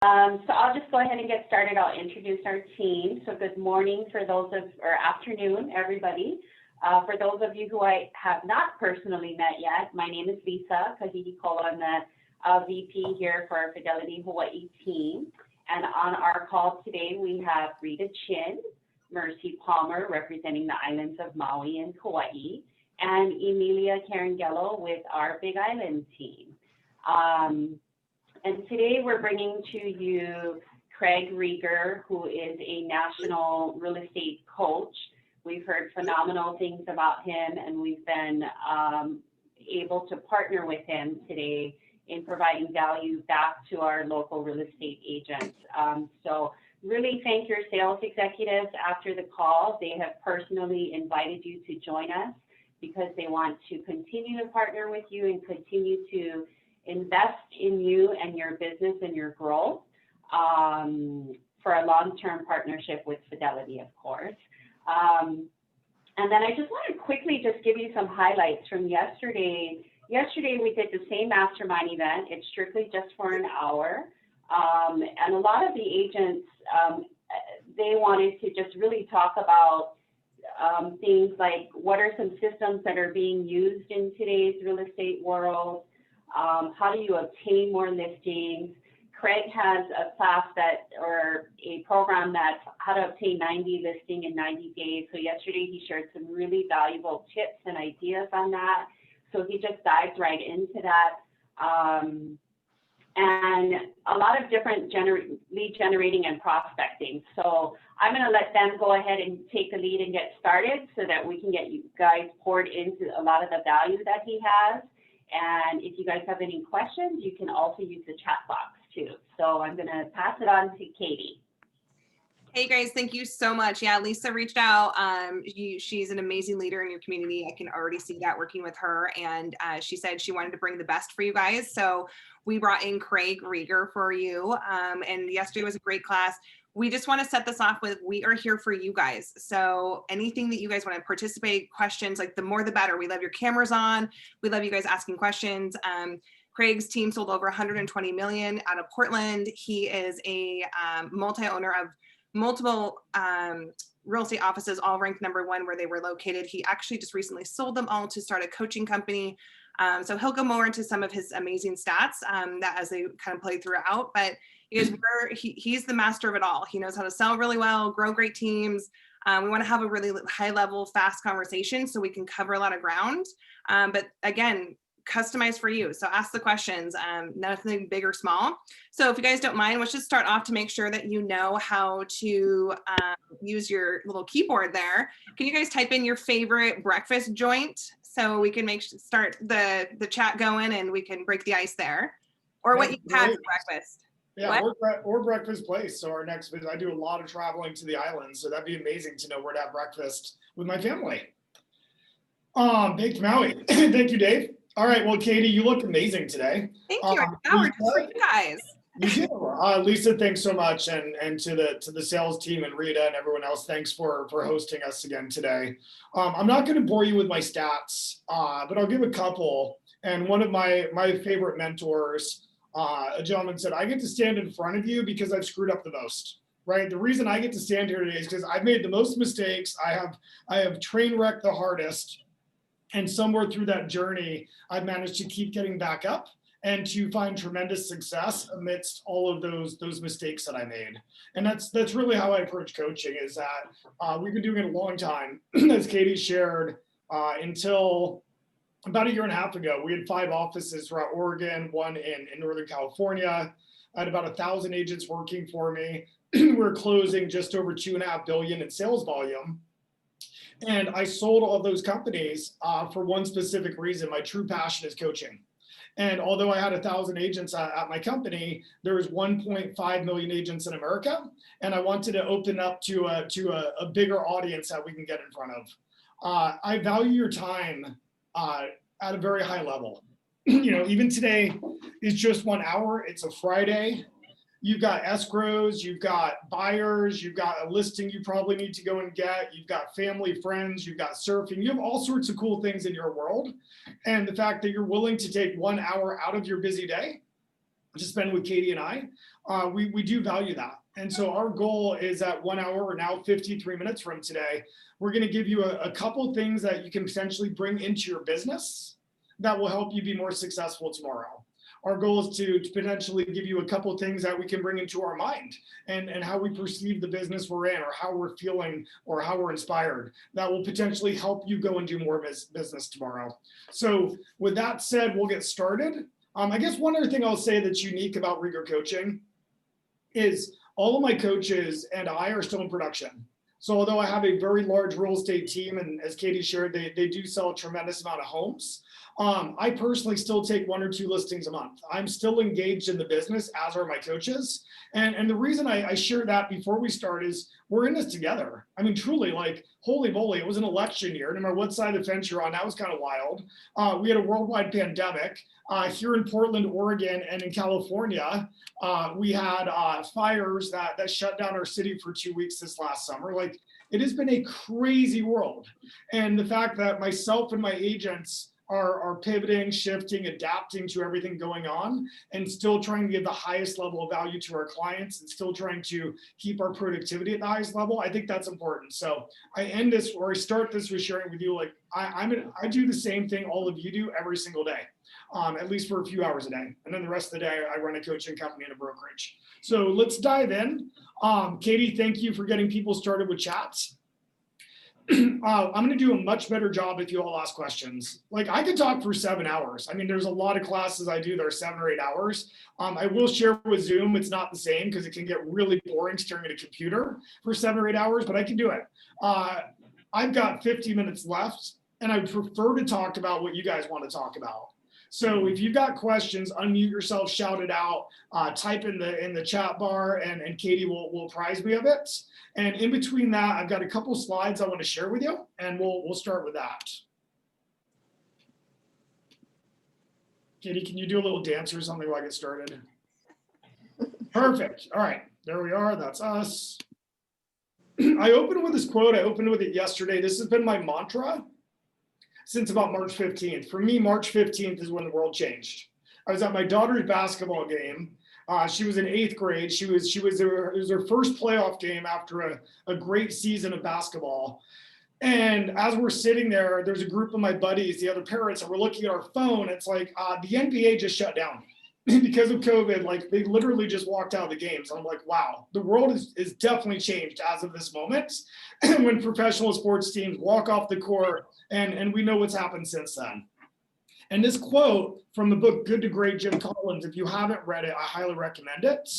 So I'll just go ahead and get started. I'll introduce our team. So good morning or afternoon, everybody. For those of you who I have not personally met yet, my name is Lisa Kahihikola. I'm the VP here for our Fidelity Hawaii team. And on our call today, we have Rita Chin, Mercy Palmer, representing the islands of Maui and Kauai, and Emilia Carangello with our Big Island team. And today we're bringing to you Craig Rieger, who is a national real estate coach. We've heard phenomenal things about him, and we've been able to partner with him today in providing value back to our local real estate agents. So really thank your sales executives after the call. They have personally invited you to join us because they want to continue to partner with you and continue to invest in you and your business and your growth for a long-term partnership with Fidelity, of course. And then I just want to quickly just give you some highlights from yesterday. Yesterday we did the same mastermind event. It's strictly just for an hour. And a lot of the agents, they wanted to just really talk about things like what are some systems that are being used in today's real estate world. How do you obtain more listings? Craig has a class or a program that's how to obtain 90 listing in 90 days. So yesterday he shared some really valuable tips and ideas on that. So he just dives right into that. And a lot of different lead generating and prospecting. So I'm going to let them go ahead and take the lead and get started so that we can get you guys poured into a lot of the value that he has. And if you guys have any questions, you can also use the chat box too. So I'm going to pass it on to Katie. Hey guys, thank you so much. Yeah, Lisa reached out. She's an amazing leader in your community. I can already see that working with her. And she said she wanted to bring the best for you guys. So we brought in Craig Rieger for you. And yesterday was a great class. We just want to set this off with, we are here for you guys. So anything that you guys want to participate, questions, like the more the better. We love your cameras on. We love you guys asking questions. Craig's team sold over 120 million out of Portland. He is a multi-owner of multiple real estate offices, all ranked #1 where they were located. He actually just recently sold them all to start a coaching company. So he'll go more into some of his amazing stats that as they kind of play throughout. But he's the master of it all. He knows how to sell really well, grow great teams. We want to have a really high level, fast conversation so we can cover a lot of ground. But again, customized for you. So ask the questions, nothing big or small. So if you guys don't mind, let's just start off to make sure that you know how to use your little keyboard there. Can you guys type in your favorite breakfast joint so we can start the chat going and we can break the ice there? Or what you had for breakfast. Yeah, or breakfast place. So our next visit, I do a lot of traveling to the islands, so that'd be amazing to know where to have breakfast with my family. Thank you, Maui. Thank you, Dave. All right, well, Katie, you look amazing today. Thank you. Just for you guys. You do. Lisa, thanks so much, and to the sales team and Rita and everyone else, thanks for hosting us again today. I'm not going to bore you with my stats, but I'll give a couple. And one of my favorite mentors, a gentleman said, I get to stand in front of you because I've screwed up the most, right? The reason I get to stand here today is because I've made the most mistakes. I have train wrecked the hardest. And somewhere through that journey, I've managed to keep getting back up and to find tremendous success amidst all of those mistakes that I made. And that's really how I approach coaching, is that we've been doing it a long time, as Katie shared, until about a year and a half ago. We had 5 offices throughout Oregon, 1 in Northern California. I had about 1,000 agents working for me. We're closing just over $2.5 billion in sales volume. And I sold all of those companies for one specific reason. My true passion is coaching. And although I had 1,000 agents at my company, there's 1.5 million agents in America. And I wanted to open up to a bigger audience that we can get in front of. I value your time at a very high level. You know, even today is just 1 hour. It's a Friday. You've got escrows, you've got buyers, you've got a listing you probably need to go and get, you've got family, friends, you've got surfing, you have all sorts of cool things in your world. And the fact that you're willing to take 1 hour out of your busy day, to spend with Katie and I, we do value that. And so our goal is at 1 hour, or now 53 minutes from today, we're going to give you a couple things that you can potentially bring into your business that will help you be more successful tomorrow. Our goal is to potentially give you a couple of things that we can bring into our mind and how we perceive the business we're in, or how we're feeling, or how we're inspired, that will potentially help you go and do more business tomorrow. So with that said, we'll get started. I guess one other thing I'll say that's unique about Rieger Coaching is all of my coaches and I are still in production. So although I have a very large real estate team, and as Katie shared, they do sell a tremendous amount of homes, I personally still take 1 or 2 listings a month. I'm still engaged in the business, as are my coaches. And the reason I share that before we start is we're in this together. I mean, truly, like, holy moly, it was an election year. No matter what side of the fence you're on, that was kind of wild. We had a worldwide pandemic. Here in Portland, Oregon, and in California, we had fires that shut down our city for 2 weeks this last summer. Like, it has been a crazy world. And the fact that myself and my agents are pivoting, shifting, adapting to everything going on, and still trying to give the highest level of value to our clients, and still trying to keep our productivity at the highest level, I think that's important. So I start this with sharing with you, like, I do the same thing all of you do every single day, at least for a few hours a day. And then the rest of the day, I run a coaching company and a brokerage. So let's dive in. Katie, thank you for getting people started with chats. I'm going to do a much better job if you all ask questions. Like, I could talk for 7 hours. I mean, there's a lot of classes I do that are 7 or 8 hours. I will share with Zoom, it's not the same because it can get really boring staring at a computer for 7 or 8 hours, but I can do it. I've got 50 minutes left, and I prefer to talk about what you guys want to talk about. So if you've got questions, unmute yourself, shout it out, type in the chat bar, and Katie will apprise me of it. And in between that, I've got a couple slides I want to share with you, and we'll start with that. Katie, can you do a little dance or something while I get started? Perfect. All right, there we are. That's us. I opened with this quote. I opened with it yesterday. This has been my mantra since about March 15th. For me, March 15th is when the world changed. I was at my daughter's basketball game. She was in 8th grade. It was her first playoff game after a great season of basketball. And as we're sitting there, there's a group of my buddies, the other parents, and we're looking at our phone. It's like, the NBA just shut down because of COVID. Like, they literally just walked out of the games. I'm like, wow, the world is definitely changed as of this moment. When professional sports teams walk off the court, and we know what's happened since then. And this quote from the book Good to Great, Jim Collins, if you haven't read it, I highly recommend it,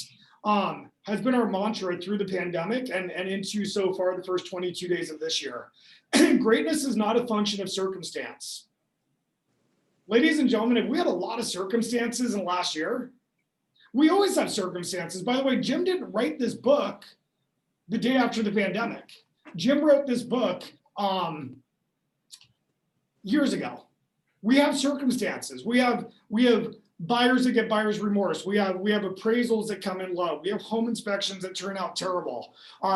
has been our mantra through the pandemic and into so far the first 22 days of this year. Greatness is not a function of circumstance. Ladies and gentlemen, we had a lot of circumstances in the last year. We always have circumstances. By the way, Jim didn't write this book the day after the pandemic. Jim wrote this book years ago. We have circumstances. We have buyers that get buyer's remorse. We have appraisals that come in low. We have home inspections that turn out terrible.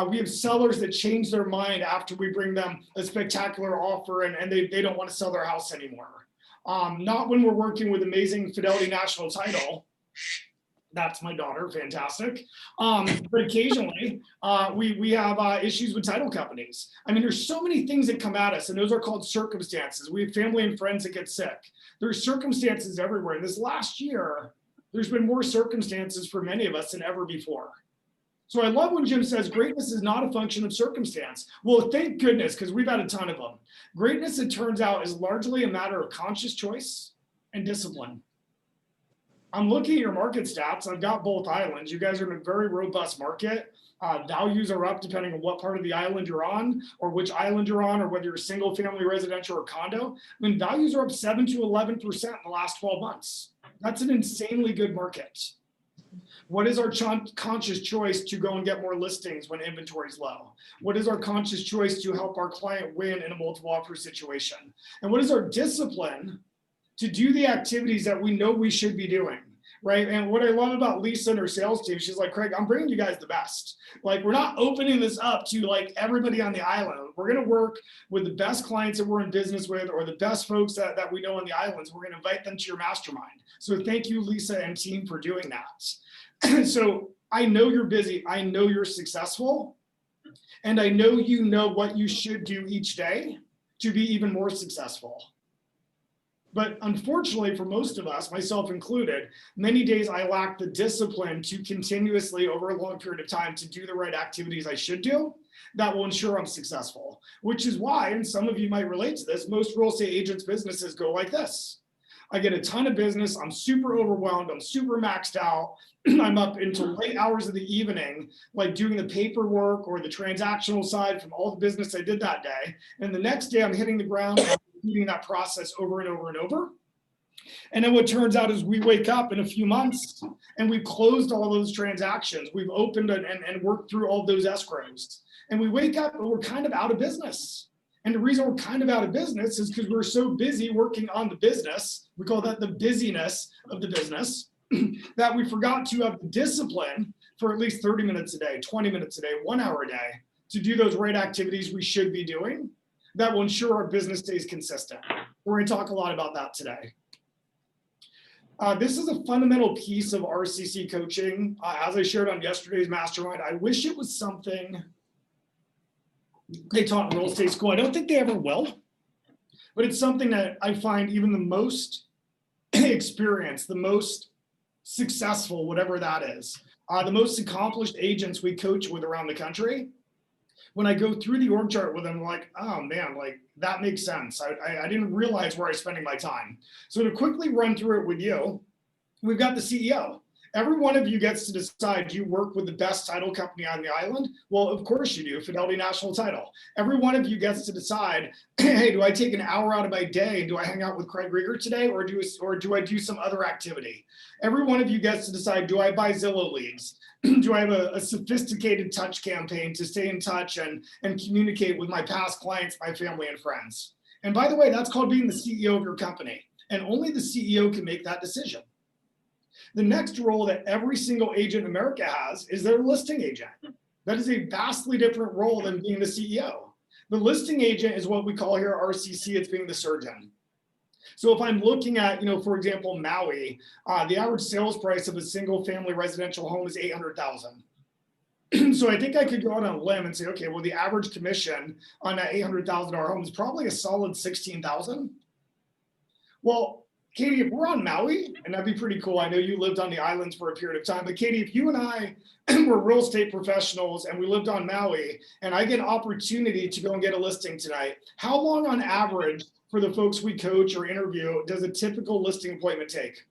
We have sellers that change their mind after we bring them a spectacular offer and they don't want to sell their house anymore. Not when we're working with amazing Fidelity National Title. That's my daughter, fantastic. But occasionally we have issues with title companies. I mean, there's so many things that come at us, and those are called circumstances. We have family and friends that get sick. There's circumstances everywhere. And this last year, there's been more circumstances for many of us than ever before. So I love when Jim says greatness is not a function of circumstance. Well, thank goodness, because we've had a ton of them. Greatness, it turns out, is largely a matter of conscious choice and discipline. I'm looking at your market stats. I've got both islands. You guys are in a very robust market. Values are up depending on what part of the island you're on, or which island you're on, or whether you're single family residential or condo. I mean, values are up 7 to 11% in the last 12 months. That's an insanely good market. What is our conscious choice to go and get more listings when inventory is low? What is our conscious choice to help our client win in a multiple offer situation? And what is our discipline to do the activities that we know we should be doing? right? And what I love about Lisa and her sales team, she's like, Craig, I'm bringing you guys the best. Like, we're not opening this up to like everybody on the island. We're going to work with the best clients that we're in business with, or the best folks that we know on the islands. We're going to invite them to your mastermind. So thank you, Lisa and team, for doing that. So I know you're busy. I know you're successful. And I know you know what you should do each day to be even more successful. But unfortunately, for most of us, myself included, many days I lack the discipline to continuously, over a long period of time, to do the right activities I should do that will ensure I'm successful. Which is why, and some of you might relate to this, most real estate agents' businesses go like this. I get a ton of business, I'm super overwhelmed, I'm super maxed out, I'm up into late hours of the evening, like doing the paperwork or the transactional side from all the business I did that day. And the next day I'm hitting the ground and I'm repeating that process over and over and over. And then what turns out is we wake up in a few months and we've closed all those transactions. We've opened and worked through all those escrows. And we wake up and we're kind of out of business. And the reason we're kind of out of business is because we're so busy working on the business. We call that the busyness of the business, that we forgot to have the discipline for at least 30 minutes a day, 20 minutes a day, 1 hour a day to do those right activities we should be doing that will ensure our business stays consistent. We're going to talk a lot about that today. This is a fundamental piece of RCC coaching. As I shared on yesterday's mastermind, I wish it was something they taught in real estate school. I don't think they ever will, but it's something that I find even the most experienced, the most successful, whatever that is, the most accomplished agents we coach with around the country, when I go through the org chart with them, I'm like, oh man, like that makes sense. I didn't realize where I was spending my time. So to quickly run through it with you, we've got the CEO. Every one of you gets to decide, do you work with the best title company on the island? Well, of course you do, Fidelity National Title. Every one of you gets to decide, hey, do I take an hour out of my day? Do I hang out with Craig Rieger today, or do I do some other activity? Every one of you gets to decide, do I buy Zillow leads? Do I have a sophisticated touch campaign to stay in touch and communicate with my past clients, my family, and friends? And by the way, that's called being the CEO of your company. And only the CEO can make that decision. The next role that every single agent in America has is their listing agent. That is a vastly different role than being the CEO. The listing agent is what we call here RCC, it's being the surgeon. So if I'm looking at, for example, Maui, the average sales price of a single family residential home is $800,000. So I think I could go out on a limb and say, okay, well, the average commission on that $800,000 home is probably a solid $16,000. Well, Katie, if we're on Maui, and that'd be pretty cool. I know you lived on the islands for a period of time, but Katie, if you and I were real estate professionals and we lived on Maui and I get an opportunity to go and get a listing tonight, how long on average for the folks we coach or interview does a typical listing appointment take?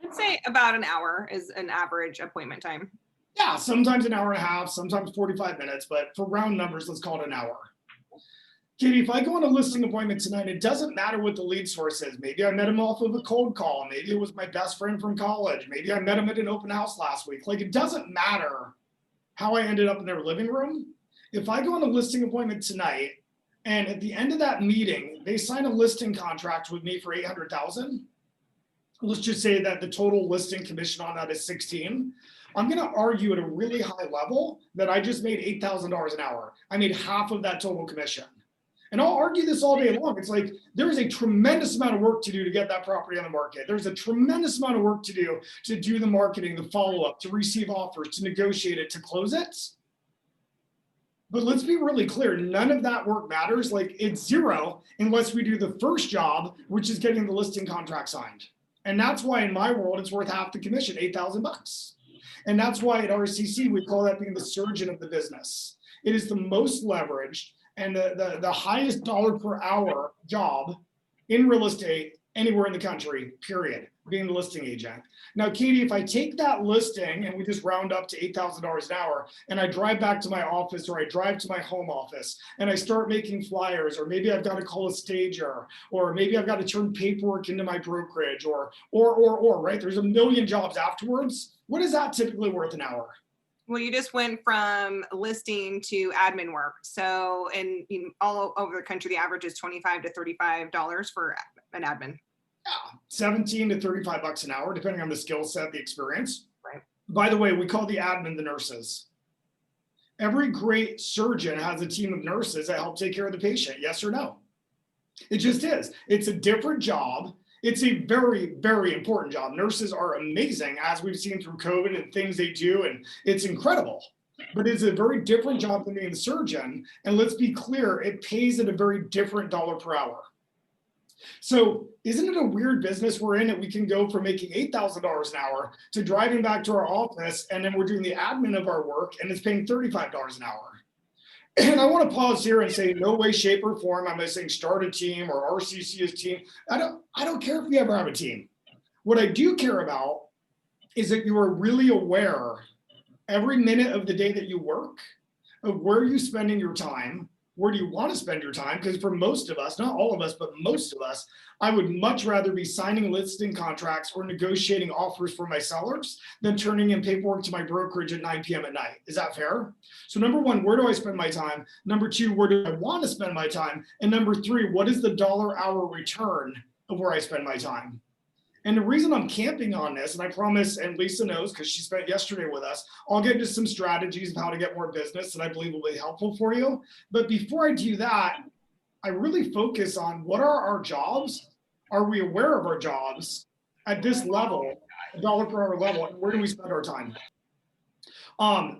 I'd say about an hour is an average appointment time. Yeah, sometimes an hour and a half, sometimes 45 minutes, but for round numbers, let's call it an hour. Katie, if I go on a listing appointment tonight, it doesn't matter what the lead source is. Maybe I met him off of a cold call. Maybe it was my best friend from college. Maybe I met him at an open house last week. Like, it doesn't matter how I ended up in their living room. If I go on a listing appointment tonight and at the end of that meeting, they sign a listing contract with me for $800,000, let's just say that the total listing commission on that is 16. I'm going to argue at a really high level that I just made $8,000 an hour. I made half of that total commission. And I'll argue this all day long. It's like, there's a tremendous amount of work to do to get that property on the market. There's a tremendous amount of work to do the marketing, the follow-up, to receive offers, to negotiate it, to close it. But let's be really clear, none of that work matters. Like, it's zero unless we do the first job, which is getting the listing contract signed. And that's why in my world, it's worth half the commission, $8,000. And that's why at RCC, we call that being the surgeon of the business. It is the most leveraged and the highest dollar per hour job in real estate anywhere in the country, period, being the listing agent. Now, Katie, if I take that listing and we just round up to $8,000 an hour and I drive back to my office or I drive to my home office and I start making flyers, or maybe I've got to call a stager, or maybe I've got to turn paperwork into my brokerage, or, right? There's a million jobs afterwards. What is that typically worth an hour? Well, you just went from listing to admin work. So all over the country, the average is $25 to $35 for an admin. 17 to 35 bucks an hour, depending on the skill set, the experience. Right. By the way, we call the admin the nurses. Every great surgeon has a team of nurses that help take care of the patient. Yes or no? It just is. It's a different job. It's a very, very important job. Nurses are amazing, as we've seen through COVID and things they do, and it's incredible. But it's a very different job than being a surgeon. And let's be clear, it pays at a very different dollar per hour. So isn't it a weird business we're in that we can go from making $8,000 an hour to driving back to our office, and then we're doing the admin of our work and it's paying $35 an hour? And I want to pause here and say, no way, shape, or form am I saying start a team or RCC is team. I don't care if you ever have a team. What I do care about is that you are really aware every minute of the day that you work of where you're spending your time. Where do you want to spend your time? Because for most of us, not all of us, but most of us, I would much rather be signing listing contracts or negotiating offers for my sellers than turning in paperwork to my brokerage at 9 p.m. at night. Is that fair? So number one, where do I spend my time? Number two, where do I want to spend my time? And number three, what is the dollar hour return of where I spend my time? And the reason I'm camping on this, and I promise, and Lisa knows because she spent yesterday with us, I'll get into some strategies of how to get more business that I believe will be helpful for you. But before I do that, I really focus on what are our jobs? Are we aware of our jobs at this level, dollar per hour level, and where do we spend our time?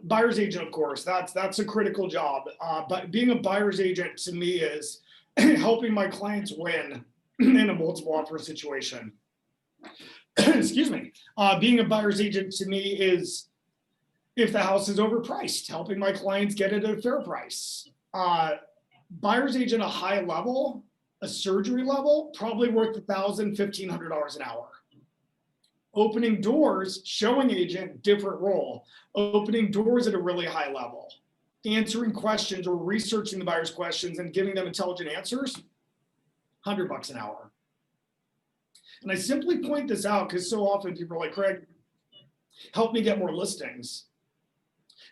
Buyer's agent, of course, that's a critical job. But being a buyer's agent to me is helping my clients win in a multiple offer situation. Excuse me. Being a buyer's agent to me is if the house is overpriced, helping my clients get it at a fair price. Buyer's agent, a high level, a surgery level, probably worth $1,000, $1,500 an hour. Opening doors, showing agent, different role. Opening doors at a really high level. Answering questions or researching the buyer's questions and giving them intelligent answers, $100 an hour. And I simply point this out because so often people are like, Craig, help me get more listings.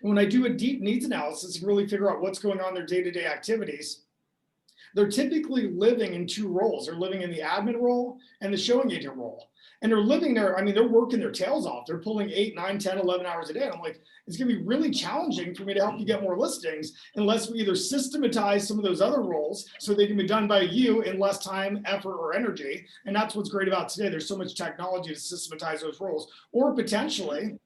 And when I do a deep needs analysis and really figure out what's going on in their day-to-day activities, they're typically living in two roles. They're living in the admin role and the showing agent role. And they're living there, I mean, they're working their tails off. They're pulling 8, 9, 10, 11 hours a day. And I'm like, it's gonna be really challenging for me to help you get more listings unless we either systematize some of those other roles so they can be done by you in less time, effort, or energy. And that's what's great about today. There's so much technology to systematize those roles, or potentially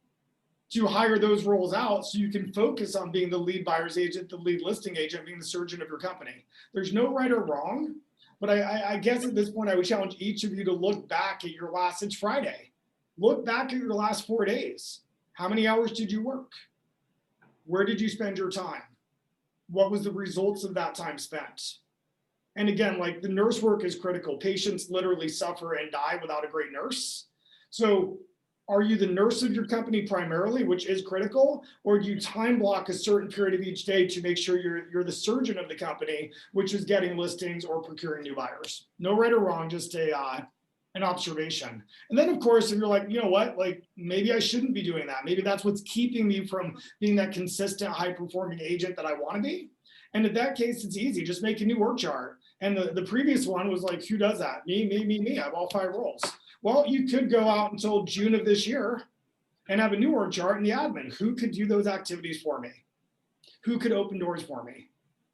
to hire those roles out so you can focus on being the lead buyer's agent, the lead listing agent, being the surgeon of your company. There's no right or wrong. But I guess at this point, I would challenge each of you to look back at your last, it's Friday. Look back at your last 4 days. How many hours did you work? Where did you spend your time? What was the results of that time spent? And again, like the nurse work is critical. Patients literally suffer and die without a great nurse. So are you the nurse of your company primarily, which is critical, or do you time block a certain period of each day to make sure you're the surgeon of the company, which is getting listings or procuring new buyers? No right or wrong, just an observation. And then of course, if you're like, you know what, like maybe I shouldn't be doing that. Maybe that's what's keeping me from being that consistent, high performing agent that I want to be. And in that case, it's easy, just make a new org chart. And the previous one was like, who does that? Me. I have all 5 roles. Well, you could go out until June of this year and have a new org chart in the admin. Who could do those activities for me? Who could open doors for me?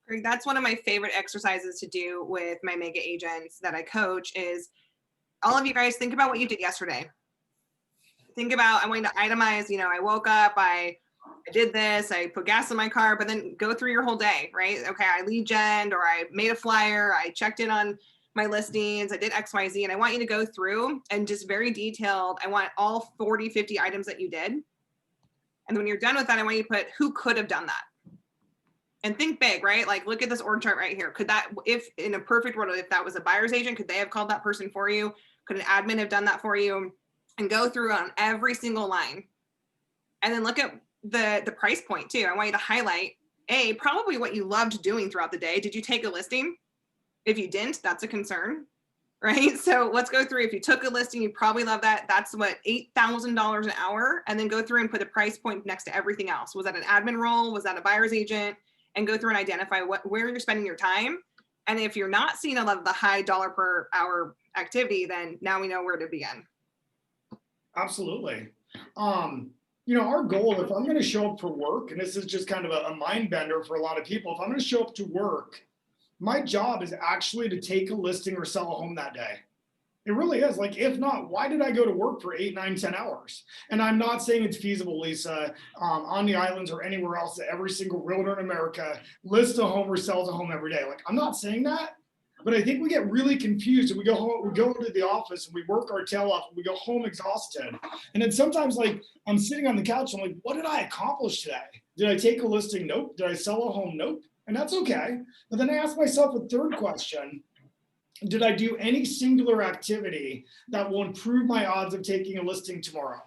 Greg, that's one of my favorite exercises to do with my mega agents that I coach is all of you guys think about what you did yesterday. Think about, I want you to itemize, I woke up, I did this, I put gas in my car, but then go through your whole day, right? Okay, I lead gen or I made a flyer, I checked in on my listings, I did XYZ, and I want you to go through and just very detailed. I want all 40, 50 items that you did. And then when you're done with that, I want you to put who could have done that. And think big, right? Like look at this org chart right here. Could that, if in a perfect world, if that was a buyer's agent, could they have called that person for you? Could an admin have done that for you? And go through on every single line. And then look at the price point too. I want you to highlight probably what you loved doing throughout the day. Did you take a listing? If you didn't, that's a concern, right? So let's go through. If you took a listing, you probably love that. That's what, $8,000 an hour. And then go through and put a price point next to everything else. Was that an admin role? Was that a buyer's agent? And go through and identify where you're spending your time. And if you're not seeing a lot of the high dollar per hour activity, then now we know where to begin. Absolutely. Our goal, if I'm going to show up for work, and this is just kind of a mind bender for a lot of people, if I'm going to show up to work, my job is actually to take a listing or sell a home that day. It really is. Like, if not, why did I go to work for 8, 9, 10 hours? And I'm not saying it's feasible, Lisa, on the islands or anywhere else that every single realtor in America lists a home or sells a home every day. Like, I'm not saying that, but I think we get really confused and we go home, we go into the office and we work our tail off and we go home exhausted. And then sometimes, like, I'm sitting on the couch, I'm like, what did I accomplish today? Did I take a listing? Nope. Did I sell a home? Nope. And that's okay. But then I ask myself a third question. Did I do any singular activity that will improve my odds of taking a listing tomorrow?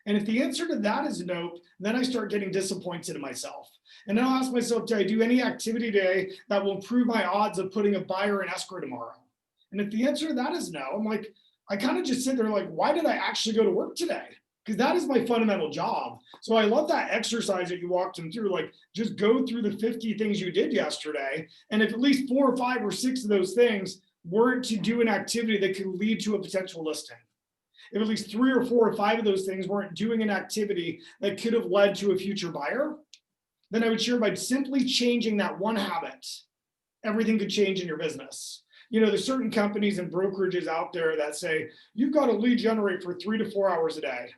And if the answer to that is nope, then I start getting disappointed in myself. And then I'll ask myself, did I do any activity today that will improve my odds of putting a buyer in escrow tomorrow? And if the answer to that is no, I'm like, I kind of just sit there like, why did I actually go to work today? Because that is my fundamental job. So I love that exercise that you walked them through. Like, just go through the 50 things you did yesterday. And if at least 4 or 5 or 6 of those things weren't to do an activity that could lead to a potential listing, if at least 3 or 4 or 5 of those things weren't doing an activity that could have led to a future buyer, then I would share by simply changing that one habit, everything could change in your business. There's certain companies and brokerages out there that say, you've got to lead generate for 3 to 4 hours a day.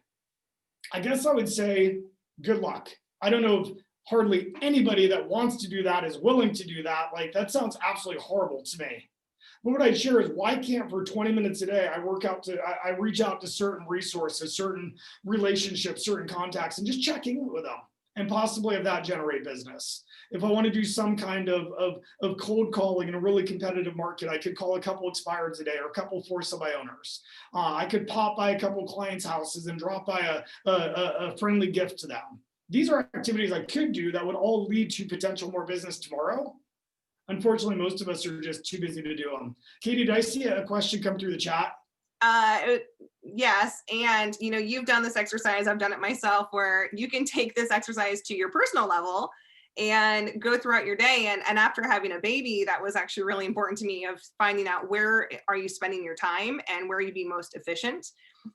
I guess I would say, good luck. I don't know if hardly anybody that wants to do that is willing to do that. Like, that sounds absolutely horrible to me. But what I'd share is, why can't for 20 minutes a day, I reach out to certain resources, certain relationships, certain contacts, and just check in with them and possibly have that generate business. If I want to do some kind of cold calling in a really competitive market, I could call a couple expireds a day or a couple for sale owners. I could pop by a couple clients' houses and drop by a friendly gift to them. These are activities I could do that would all lead to potential more business tomorrow. Unfortunately, most of us are just too busy to do them. Katie, did I see a question come through the chat? Yes. And, you've done this exercise. I've done it myself, where you can take this exercise to your personal level and go throughout your day. And after having a baby, that was actually really important to me, of finding out where are you spending your time and where you be most efficient.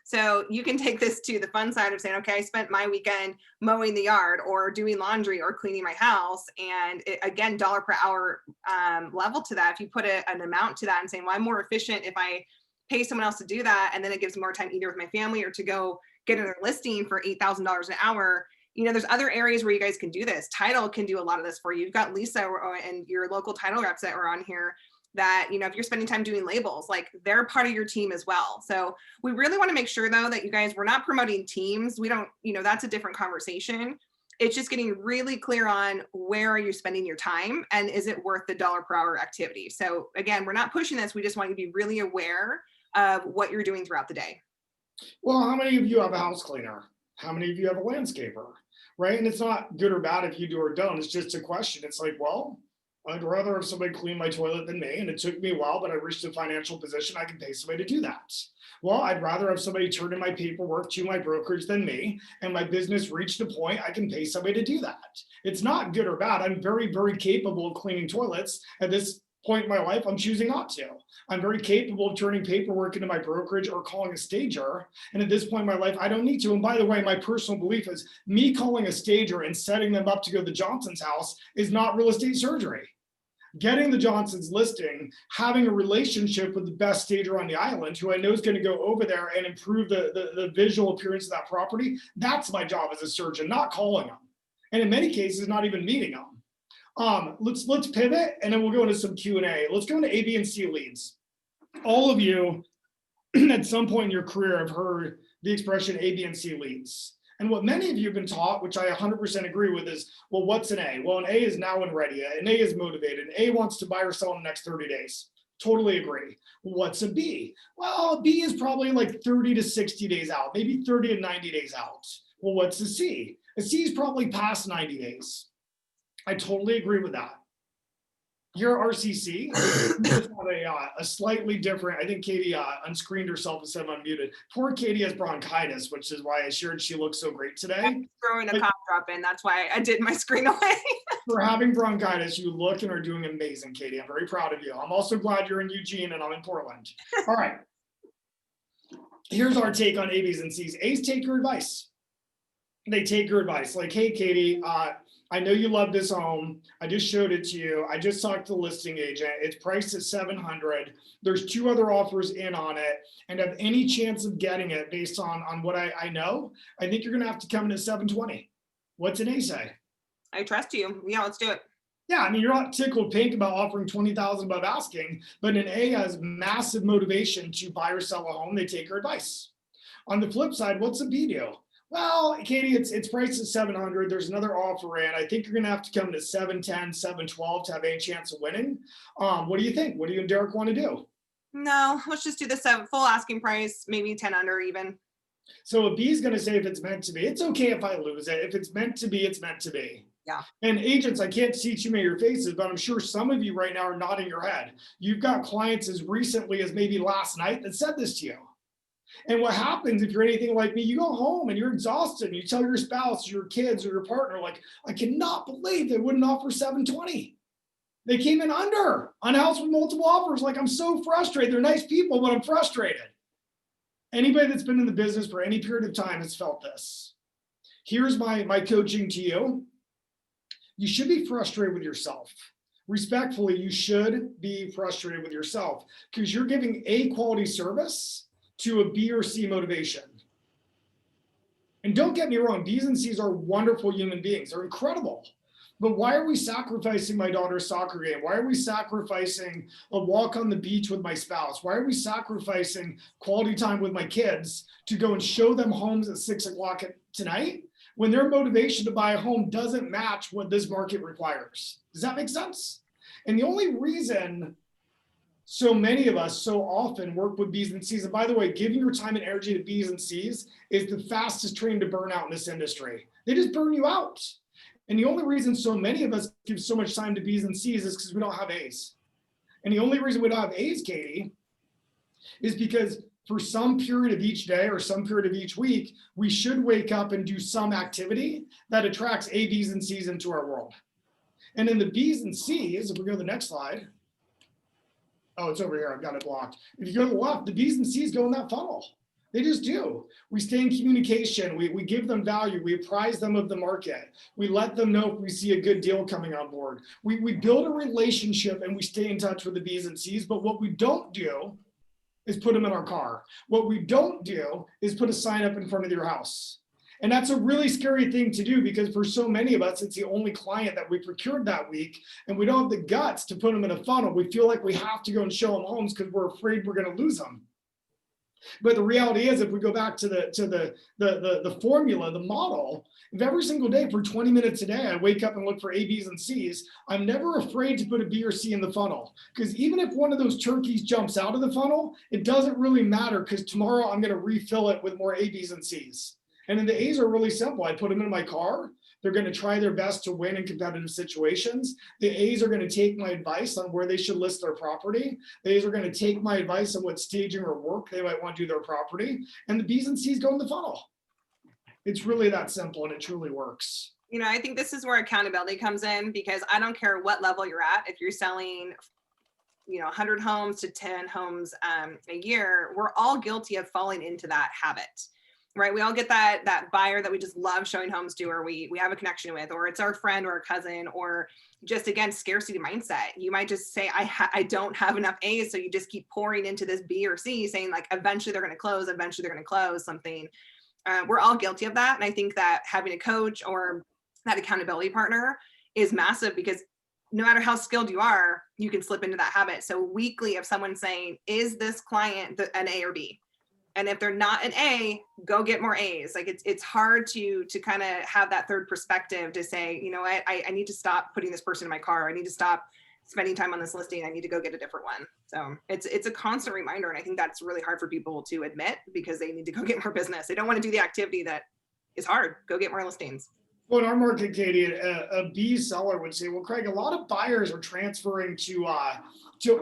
So you can take this to the fun side of saying, okay, I spent my weekend mowing the yard or doing laundry or cleaning my house. And again, dollar per hour level to that. If you put an amount to that and saying, well, I'm more efficient if I pay someone else to do that, and then it gives me more time either with my family or to go get another listing for $8,000 an hour. There's other areas where you guys can do this. Title can do a lot of this for you. You've got Lisa and your local title reps that are on here that, if you're spending time doing labels, like, they're part of your team as well. So we really want to make sure, though, that you guys, we're not promoting teams. We don't, that's a different conversation. It's just getting really clear on where are you spending your time and is it worth the dollar per hour activity. So again, we're not pushing this. We just want you to be really aware of what you're doing throughout the day. Well, how many of you have a house cleaner? How many of you have a landscaper? Right? And it's not good or bad if you do or don't. It's just a question. It's like, well, I'd rather have somebody clean my toilet than me. And it took me a while, but I reached a financial position I can pay somebody to do that. Well, I'd rather have somebody turn in my paperwork to my brokerage than me. And my business reached a point I can pay somebody to do that. It's not good or bad. I'm very, very capable of cleaning toilets. At this point in my life, I'm choosing not to. I'm very capable of turning paperwork into my brokerage or calling a stager. And at this point in my life, I don't need to. And by the way, my personal belief is, me calling a stager and setting them up to go to the Johnson's house is not real estate surgery. Getting the Johnson's listing, having a relationship with the best stager on the island, who I know is going to go over there and improve the visual appearance of that property, that's my job as a surgeon, not calling them. And in many cases, not even meeting them. Let's pivot, and then we'll go into some Q&A. Let's go into A, B, and C leads. All of you at some point in your career have heard the expression A, B, and C leads. And what many of you have been taught, which I 100% agree with, is, well, what's an A? Well, an A is now and ready. An A is motivated. An A wants to buy or sell in the next 30 days. Totally agree. What's a B? Well, a B is probably like 30 to 60 days out, maybe 30 to 90 days out. Well, what's a C? A C is probably past 90 days. I totally agree with that. Here at RCC, we just have a slightly different, I think Katie unscreened herself and said unmuted. Poor Katie has bronchitis, which is why I shared she looks so great today. Throwing a But cough drop in, that's why I did my screen away. for having bronchitis, you look and are doing amazing, Katie. I'm very proud of you. I'm also glad you're in Eugene and I'm in Portland. All right. Here's our take on A, B's, and C's. A's take your advice. They take your advice. Like, hey, Katie, I know you love this home. I just showed it to you. I just talked to the listing agent. It's priced at $700. There's 2 other offers in on it, and have any chance of getting it based on what I know, I think you're gonna have to come in at $720. What's an A say? I trust you. Yeah, let's do it. Yeah, I mean, you're not tickled pink about offering $20,000 above asking, but an A has massive motivation to buy or sell a home. They take your advice. On the flip side, what's a B do? Well, Katie, it's priced at $700. There's another offer in. I think you're gonna have to come to $710, $712 to have any chance of winning. What do you think? What do you and Derek want to do? No, let's just do the full asking price, maybe 10 under even. So a B is gonna say if it's meant to be. It's okay if I lose it. If it's meant to be, it's meant to be. Yeah. And agents, I can't see too many of your faces, but I'm sure some of you right now are nodding your head. You've got clients as recently as maybe last night that said this to you. And what happens if you're anything like me, you go home and you're exhausted and you tell your spouse, your kids, or your partner, like, I cannot believe they wouldn't offer $720. They came in under on a house with multiple offers. Like, I'm so frustrated. They're nice people, but I'm frustrated. Anybody that's been in the business for any period of time has felt this. Here's my coaching to you. You should be frustrated with yourself. Respectfully, you should be frustrated with yourself because you're giving A quality service to a B or C motivation. And don't get me wrong, B's and C's are wonderful human beings. They're incredible. But why are we sacrificing my daughter's soccer game? Why are we sacrificing a walk on the beach with my spouse? Why are we sacrificing quality time with my kids to go and show them homes at 6 o'clock tonight when their motivation to buy a home doesn't match what this market requires? Does that make sense? And the only reason so many of us so often work with B's and C's, and by the way, giving your time and energy to B's and C's is the fastest train to burn out in this industry. They just burn you out. And the only reason so many of us give so much time to B's and C's is because we don't have A's. And the only reason we don't have A's, Katie, is because for some period of each day or some period of each week, we should wake up and do some activity that attracts A, B's, and C's into our world. And in the B's and C's, if we go to the next slide, oh, it's over here. I've got it blocked. If you go to the left, the B's and C's go in that funnel. They just do. We stay in communication. We give them value. We apprise them of the market. We let them know if we see a good deal coming on board. We build a relationship and we stay in touch with the B's and C's. But what we don't do is put them in our car. What we don't do is put a sign up in front of your house. And that's a really scary thing to do because for so many of us, it's the only client that we procured that week and we don't have the guts to put them in a funnel. We feel like we have to go and show them homes because we're afraid we're going to lose them. But the reality is, if we go back to the formula, the model, if every single day for 20 minutes a day, I wake up and look for A, B's, and C's, I'm never afraid to put a B or C in the funnel. Because even if one of those turkeys jumps out of the funnel, it doesn't really matter because tomorrow I'm going to refill it with more A, B's, and C's. And then the A's are really simple. I put them in my car. They're going to try their best to win in competitive situations. The A's are going to take my advice on where they should list their property. The A's are going to take my advice on what staging or work they might want to do their property. And the B's and C's go in the funnel. It's really that simple and it truly works. You know, I think this is where accountability comes in because I don't care what level you're at. If you're selling, 100 homes to 10 homes a year, we're all guilty of falling into that habit. Right. We all get that buyer that we just love showing homes to, or we have a connection with, or it's our friend or a cousin, or just, again, scarcity mindset. You might just say, I don't have enough A's. So you just keep pouring into this B or C saying like, eventually they're going to close something. We're all guilty of that. And I think that having a coach or that accountability partner is massive because no matter how skilled you are, you can slip into that habit. So weekly, if someone's saying, is this client an A or B? And if they're not an A, go get more A's. Like it's hard to kind of have that third perspective to say, you know what, I need to stop putting this person in my car. I need to stop spending time on this listing. I need to go get a different one. So it's a constant reminder. And I think that's really hard for people to admit because they need to go get more business. They don't want to do the activity that is hard. Go get more listings. Well, in our market, Katie, a B seller would say, well, Craig, a lot of buyers are transferring to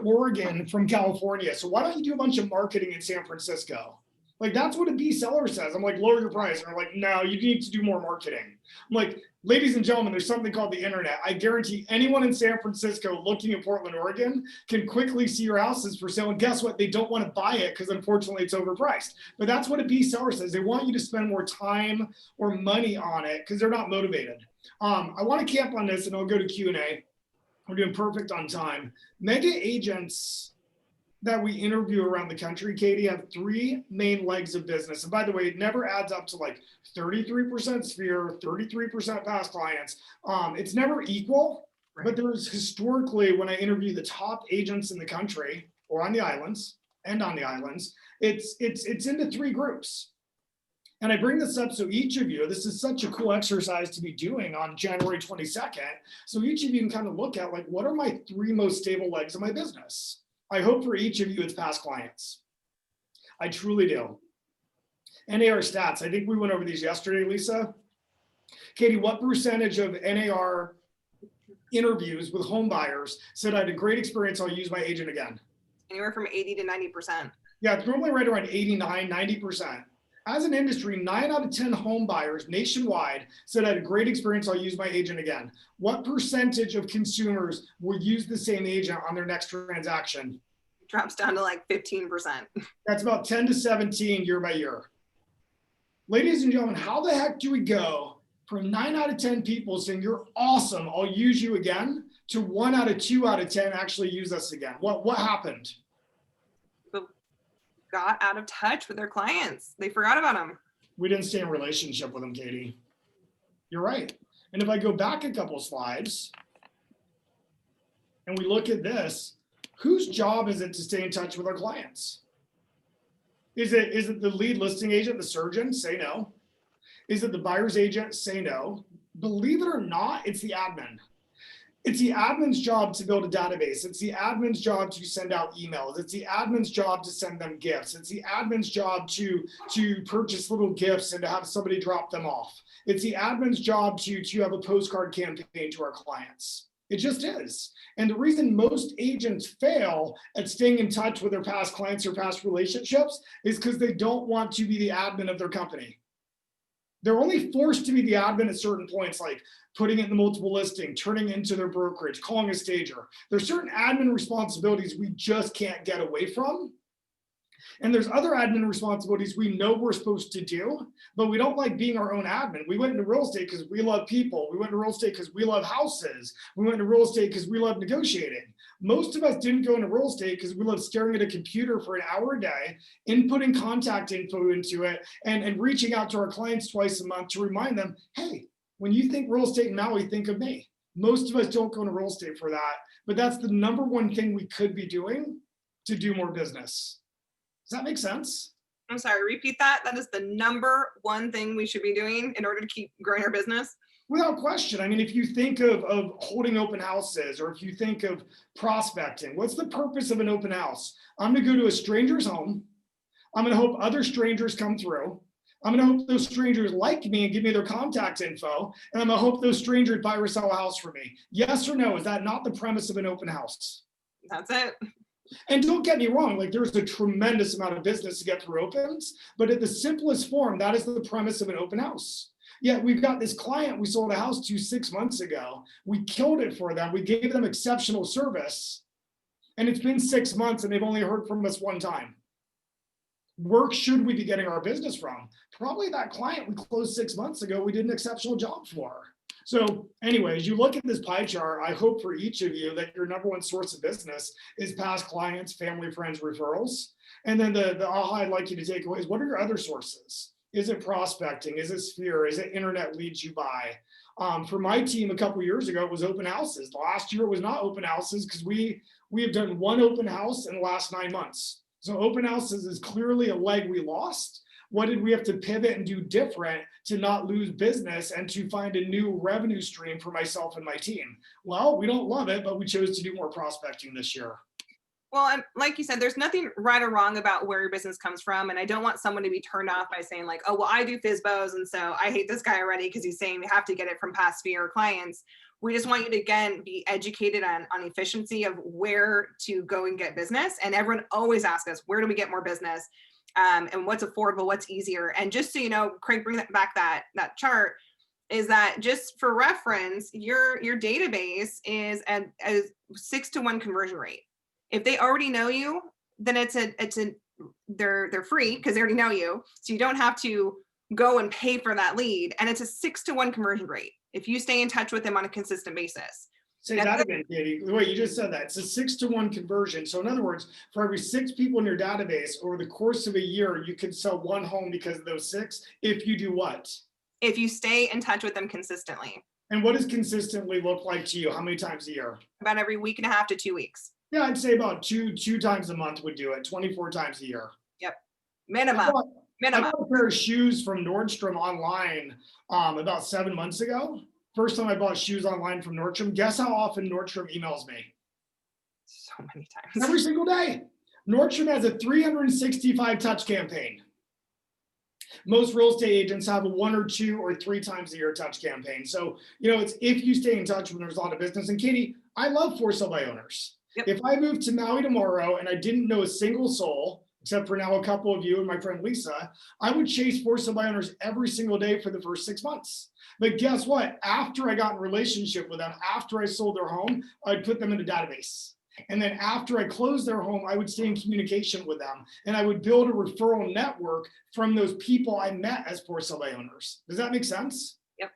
Oregon from California. So why don't you do a bunch of marketing in San Francisco? Like, that's what a B seller says. I'm like, lower your price. And they're like, no, you need to do more marketing. I'm like, ladies and gentlemen, there's something called the internet. I guarantee anyone in San Francisco looking at Portland, Oregon can quickly see your houses for sale. And guess what? They don't want to buy it because unfortunately it's overpriced. But that's what a B seller says. They want you to spend more time or money on it because they're not motivated. I want to camp on this and I'll go to Q&A. We're doing perfect on time. Mega agents that we interview around the country, Katie, have three main legs of business. And by the way, it never adds up to like 33% sphere, 33% past clients. It's never equal, right. But there's historically, when I interview the top agents in the country or on the islands, it's into three groups. And I bring this up so each of you, this is such a cool exercise to be doing on January 22nd. So each of you can kind of look at like, what are my three most stable legs of my business? I hope for each of you it's past clients. I truly do. NAR stats, I think we went over these yesterday, Lisa. Katie, what percentage of NAR interviews with home buyers said I had a great experience, I'll use my agent again? Anywhere from 80 to 90%. Yeah, it's normally right around 89, 90%. As an industry, 9 out of 10 home buyers nationwide said I had a great experience, I'll use my agent again. What percentage of consumers will use the same agent on their next transaction? It drops down to like 15%. That's about 10 to 17 year by year. Ladies and gentlemen, how the heck do we go from 9 out of 10 people saying you're awesome, I'll use you again, to 1 out of 2 out of 10 actually use us again? What happened? Got out of touch with their clients. They forgot about them. We didn't stay in relationship with them, Katie. You're right. And if I go back a couple slides and we look at this, whose job is it to stay in touch with our clients? Is it the lead listing agent, the surgeon? Say no. Is it the buyer's agent? Say no. Believe it or not, it's the admin. It's the admin's job to build a database. It's the admin's job to send out emails. It's the admin's job to send them gifts. It's the admin's job to purchase little gifts and to have somebody drop them off. It's the admin's job to have a postcard campaign to our clients. It just is. And the reason most agents fail at staying in touch with their past clients or past relationships is because they don't want to be the admin of their company. They're only forced to be the admin at certain points, like putting it in the multiple listing, turning into their brokerage, calling a stager. There's certain admin responsibilities we just can't get away from. And there's other admin responsibilities we know we're supposed to do, but we don't like being our own admin. We went into real estate because we love people. We went into real estate because we love houses. We went into real estate because we love negotiating. Most of us didn't go into real estate because we love staring at a computer for an hour a day, inputting contact info into it, and reaching out to our clients twice a month to remind them, hey, when you think real estate in Maui, think of me. Most of us don't go into real estate for that, but that's the number one thing we could be doing to do more business. Does that make sense? I'm sorry, repeat that. That is the number one thing we should be doing in order to keep growing our business. Without question. I mean, if you think of holding open houses, or if you think of prospecting, what's the purpose of an open house? I'm going to go to a stranger's home. I'm going to hope other strangers come through. I'm going to hope those strangers like me and give me their contact info. And I'm going to hope those strangers buy or sell a house for me. Yes or no? Is that not the premise of an open house? That's it. And don't get me wrong, like there's a tremendous amount of business to get through opens, but at the simplest form, that is the premise of an open house. Yeah, we've got this client we sold a house to 6 months ago. We killed it for them. We gave them exceptional service. And it's been 6 months and they've only heard from us one time. Where should we be getting our business from? Probably that client we closed 6 months ago, we did an exceptional job for. So anyways, you look at this pie chart, I hope for each of you that your number one source of business is past clients, family, friends, referrals. And then the aha I'd like you to take away is, what are your other sources? Is it prospecting? Is it sphere? Is it internet leads you buy? For my team a couple of years ago, it was open houses. Last year it was not open houses because we have done one open house in the last 9 months. So open houses is clearly a leg we lost. What did we have to pivot and do different to not lose business and to find a new revenue stream for myself and my team? Well, we don't love it, but we chose to do more prospecting this year. Well, and like you said, there's nothing right or wrong about where your business comes from. And I don't want someone to be turned off by saying like, oh, well, I do FISBOs. And so I hate this guy already because he's saying we have to get it from past fee or clients. We just want you to, again, be educated on efficiency of where to go and get business. And everyone always asks us, where do we get more business? And what's affordable, what's easier? And just so you know, Craig, bring that back, that chart, is that just for reference, your database is at a 6-to-1 conversion rate. If they already know you, then they're free because they already know you. So you don't have to go and pay for that lead. And it's a 6-to-1 conversion rate if you stay in touch with them on a consistent basis. Say that again, Katie. Wait, you just said that. It's a 6-to-1 conversion. So in other words, for every 6 people in your database over the course of a year, you can sell 1 home because of those 6. If you do what? If you stay in touch with them consistently. And what does consistently look like to you? How many times a year? About every week and a half to 2 weeks. Yeah, I'd say about two times a month would do it, 24 times a year. Yep. Minimum. I bought a pair of shoes from Nordstrom online about 7 months ago. First time I bought shoes online from Nordstrom. Guess how often Nordstrom emails me? So many times. Every single day. Nordstrom has a 365 touch campaign. Most real estate agents have a 1 or 2 or 3 times a year touch campaign. So, it's if you stay in touch when there's a lot of business. And Katie, I love for sale by owners. Yep. If I moved to Maui tomorrow and I didn't know a single soul, except for now a couple of you and my friend Lisa, I would chase for sale by owners every single day for the first 6 months. But guess what? After I got in a relationship with them, after I sold their home, I'd put them in a database. And then after I closed their home, I would stay in communication with them. And I would build a referral network from those people I met as for sale by owners. Does that make sense? Yep.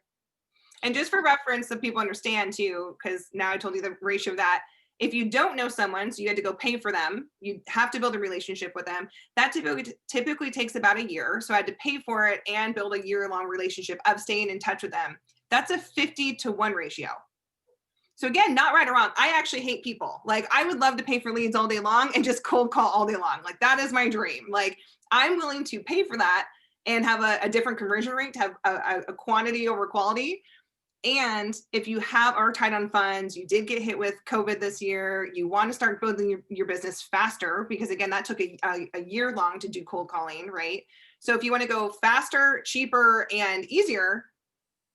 And just for reference, so people understand too, because now I told you the ratio of that. If you don't know someone, so you had to go pay for them, you have to build a relationship with them. That typically takes about a year. So I had to pay for it and build a year-long relationship of staying in touch with them. That's a 50-to-1 ratio. So again, not right or wrong. I actually hate people. Like, I would love to pay for leads all day long and just cold call all day long. Like, that is my dream. Like, I'm willing to pay for that and have a different conversion rate, to have a quantity over quality. And if you are tight on funds, you did get hit with COVID this year, you want to start building your business faster, because again, that took a year long to do cold calling, right? So if you want to go faster, cheaper, and easier,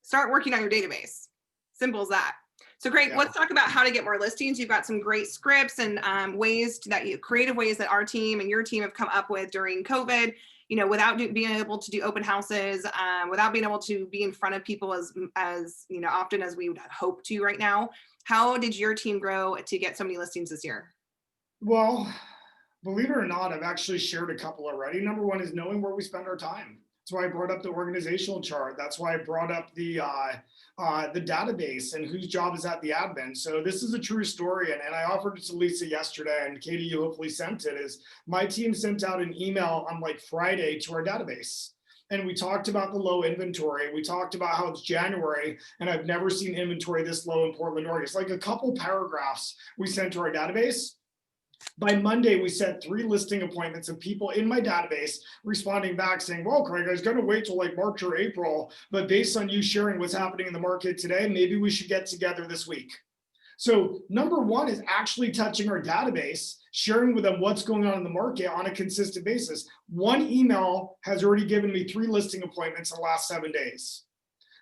start working on your database. Simple as that. So great. Yeah. Let's talk about how to get more listings. You've got some great scripts and creative ways that our team and your team have come up with during COVID, without being able to do open houses, without being able to be in front of people as often as we would hope to right now. How did your team grow to get so many listings this year? Well, believe it or not, I've actually shared a couple already. Number one is knowing where we spend our time. That's why I brought up the organizational chart. That's why I brought up the database and whose job is at the admin. So this is a true story. And I offered it to Lisa yesterday, and Katie, you hopefully sent it, is my team sent out an email on like Friday to our database. And we talked about the low inventory. We talked about how it's January and I've never seen inventory this low in Portland, Oregon. It's like a couple paragraphs we sent to our database. By Monday, we set 3 listing appointments of people in my database responding back saying, well, Craig, I was going to wait till like March or April, but based on you sharing what's happening in the market today, maybe we should get together this week. So number one is actually touching our database, sharing with them what's going on in the market on a consistent basis. One email has already given me 3 listing appointments in the last 7 days,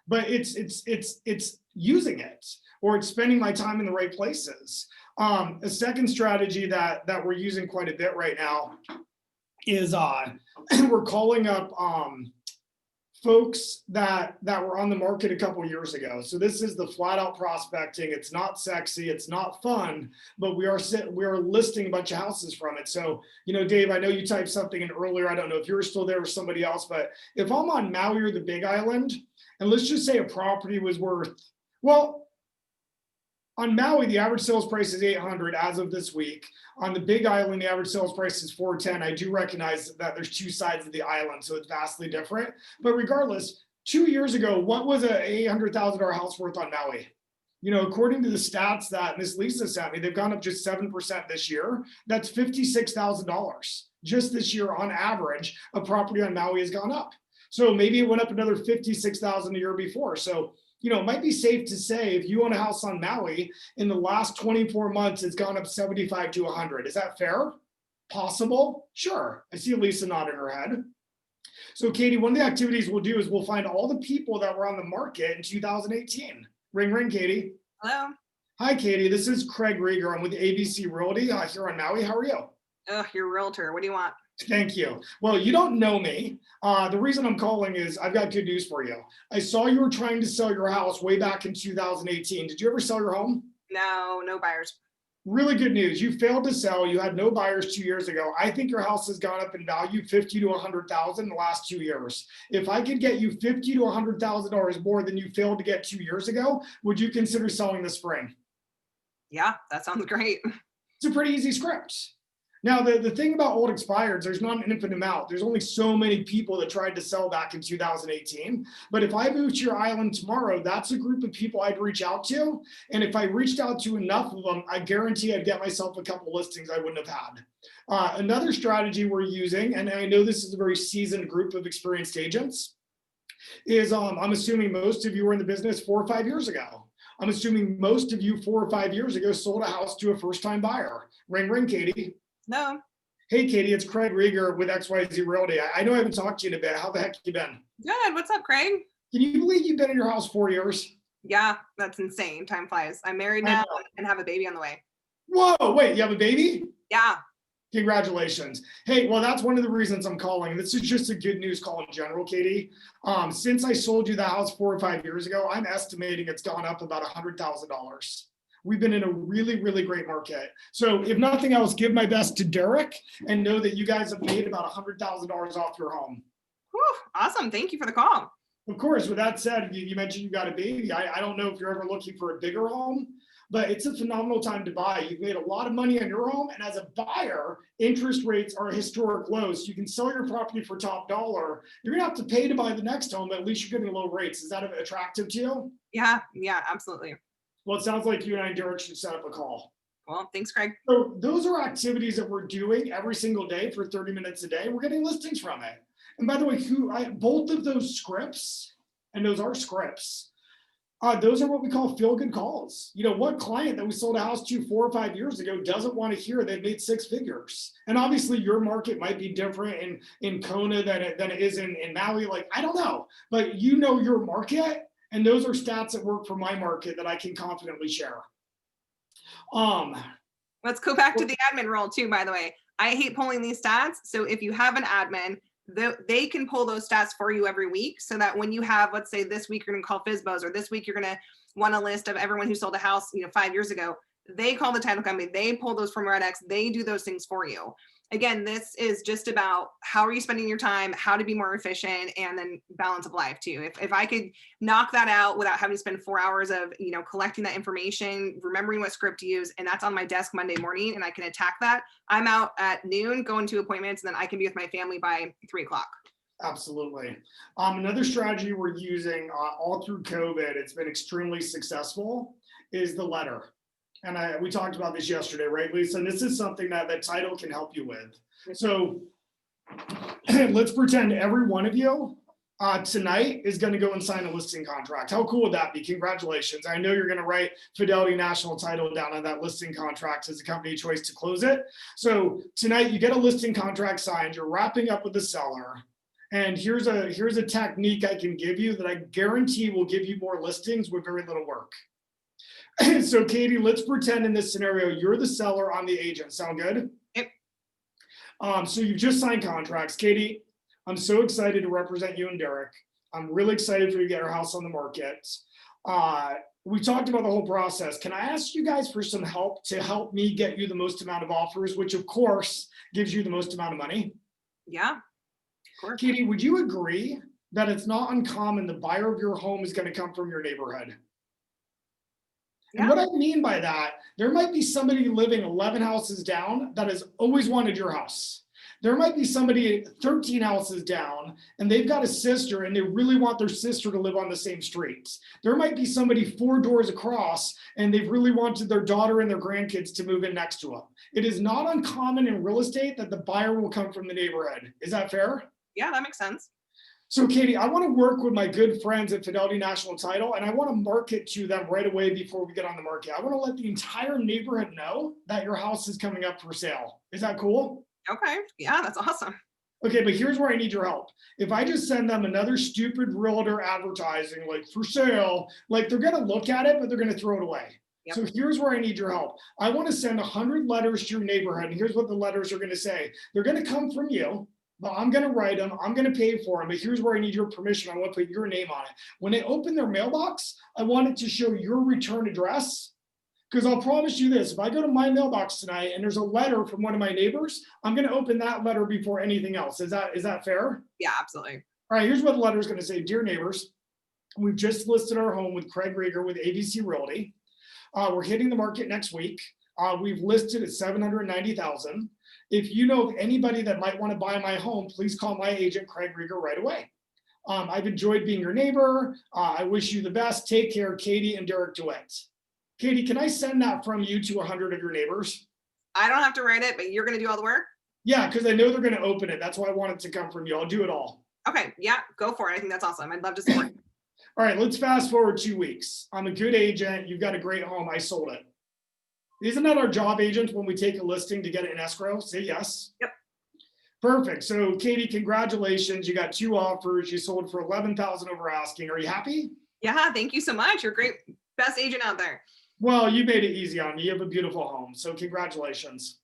but it's using it, or it's spending my time in the right places. A second strategy that we're using quite a bit right now is we're calling up folks that were on the market a couple years ago. So this is the flat out prospecting. It's not sexy, it's not fun, but we are listing a bunch of houses from it. So, Dave, I know you typed something in earlier. I don't know if you're still there or somebody else, but if I'm on Maui or the Big Island, and let's just say a property was worth, well, on Maui, the average sales price is $800 as of this week. On the Big Island, the average sales price is $410. I do recognize that there's 2 sides of the island, so it's vastly different. But regardless, 2 years ago, what was an $800,000 house worth on Maui? According to the stats that Miss Lisa sent me, they've gone up just 7% this year. That's $56,000 just this year on average. A property on Maui has gone up. So maybe it went up another $56,000 a year before. So it might be safe to say if you own a house on Maui, in the last 24 months, it's gone up 75 to 100. Is that fair? Possible? Sure. I see Lisa nodding her head. So Katie, one of the activities we'll do is we'll find all the people that were on the market in 2018. Ring, ring, Katie. Hello. Hi, Katie. This is Craig Rieger. I'm with ABC Realty here on Maui. How are you? Oh, you're a realtor. What do you want? Thank you. Well, you don't know me. The reason I'm calling is I've got good news for you. I saw you were trying to sell your house way back in 2018. Did you ever sell your home? No buyers. Really good news. You failed to sell. You had no buyers 2 years ago. I think your house has gone up in value 50 to 100,000 in the last 2 years. If I could get you 50 to $100,000 more than you failed to get 2 years ago, would you consider selling this spring? Yeah, that sounds great. It's a pretty easy script. Now, the thing about old expireds, there's not an infinite amount. There's only so many people that tried to sell back in 2018. But if I moved to your island tomorrow, that's a group of people I'd reach out to. And if I reached out to enough of them, I guarantee I'd get myself a couple listings I wouldn't have had. Another strategy we're using, and I know this is a very seasoned group of experienced agents, is I'm assuming most of you were in the business 4 or 5 years ago. I'm assuming most of you 4 or 5 years ago sold a house to a first-time buyer. Ring, ring, Katie. No. Hey, Katie, it's Craig Rieger with XYZ Realty. I know I haven't talked to you in a bit. How the heck you been? Good. What's up, Craig? Can you believe you've been in your house 4 years? Yeah, that's insane. Time flies. I'm married now and have a baby on the way. Whoa, wait, you have a baby? Yeah. Congratulations. Hey, well, that's one of the reasons I'm calling. This is just a good news call in general, Katie. Since I sold you the house 4 or 5 years ago, I'm estimating it's gone up about $100,000. We've been in a really, really great market. So if nothing else, give my best to Derek and know that you guys have made about $100,000 off your home. Whew, awesome. Thank you for the call. Of course, with that said, you mentioned you got a baby. I don't know if you're ever looking for a bigger home, but it's a phenomenal time to buy. You've made a lot of money on your home. And as a buyer, interest rates are historic lows. So you can sell your property for top dollar. You're gonna have to pay to buy the next home, but at least you're getting low rates. Is that attractive to you? Yeah, absolutely. Well, it sounds like you and I and Derek should set up a call. Well, thanks, Craig. So those are activities that we're doing every single day for 30 minutes a day. We're getting listings from it. And by the way, both of those scripts, and those are scripts, those are what we call feel-good calls. What client that we sold a house to 4 or 5 years ago doesn't want to hear they've made 6 figures? And obviously your market might be different in Kona than it is in Maui. Like, I don't know, but your market. And those are stats that work for my market that I can confidently share. Let's go back to the admin role too, by the way. I hate pulling these stats. So if you have an admin, they can pull those stats for you every week so that when you have, let's say this week you're gonna call FSBOs, or this week you're gonna want a list of everyone who sold a house 5 years ago, they call the title company, they pull those from RedX, they do those things for you. Again, this is just about how are you spending your time, how to be more efficient, and then balance of life too. If I could knock that out without having to spend 4 hours of collecting that information, remembering what script to use, and that's on my desk Monday morning, and I can attack that, I'm out at noon going to appointments, and then I can be with my family by 3 o'clock. Absolutely. Another strategy we're using all through COVID, it's been extremely successful, is the letter. And we talked about this yesterday, right, Lisa? And this is something that title can help you with. So let's pretend every one of you tonight is going to go and sign a listing contract. How cool would that be? Congratulations. I know you're going to write Fidelity National Title down on that listing contract as a company choice to close it. So tonight you get a listing contract signed. You're wrapping up with the seller. And here's a technique I can give you that I guarantee will give you more listings with very little work. So Katie, let's pretend in this scenario, you're the seller, I'm the agent. Sound good? Yep. So you've just signed contracts. Katie, I'm so excited to represent you and Derek. I'm really excited for you to get our house on the market. We talked about the whole process. Can I ask you guys for some help to help me get you the most amount of offers, which of course gives you the most amount of money? Yeah, of course. Katie, would you agree that it's not uncommon the buyer of your home is going to come from your neighborhood? And what I mean by that, there might be somebody living 11 houses down that has always wanted your house. There might be somebody 13 houses down and they've got a sister and they really want their sister to live on the same street. There might be somebody 4 doors across and they've really wanted their daughter and their grandkids to move in next to them. It is not uncommon in real estate that the buyer will come from the neighborhood. Is that fair? Yeah, that makes sense. So Katie, I want to work with my good friends at Fidelity National Title, and I want to market to them right away before we get on the market. I want to let the entire neighborhood know that your house is coming up for sale. Is that cool? Okay. Yeah, that's awesome. Okay, but here's where I need your help. If I just send them another stupid realtor advertising, like for sale, like they're going to look at it, but they're going to throw it away. Yep. So here's where I need your help. I want to send 100 letters to your neighborhood. And here's what the letters are going to say. They're going to come from you, but I'm going to write them. I'm going to pay for them. But here's where I need your permission. I want to put your name on it. When they open their mailbox, I want it to show your return address. Because I'll promise you this, if I go to my mailbox tonight and there's a letter from one of my neighbors, I'm going to open that letter before anything else. Is that fair? Yeah, absolutely. All right, here's what the letter is going to say. Dear neighbors, we've just listed our home with Craig Rieger with ABC Realty. We're hitting the market next week. We've listed at $790,000. If you know of anybody that might want to buy my home, please call my agent, Craig Rieger, right away. I've enjoyed being your neighbor. I wish you the best. Take care, Katie and Derek DeWitt. Katie, can I send that from you to 100 of your neighbors? I don't have to write it, but you're going to do all the work? Yeah, because I know they're going to open it. That's why I want it to come from you. I'll do it all. Okay. Yeah, go for it. I think that's awesome. I'd love to support you. All right, let's fast forward 2 weeks. I'm a good agent. You've got a great home. I sold it. Isn't that our job, agent, when we take a listing to get it in escrow? Say yes. Yep. Perfect. So Katie, congratulations. You got 2 offers. You sold for $11,000 over asking. Are you happy? Yeah, thank you so much. You're great. Best agent out there. Well, you made it easy on me. You have a beautiful home. So congratulations.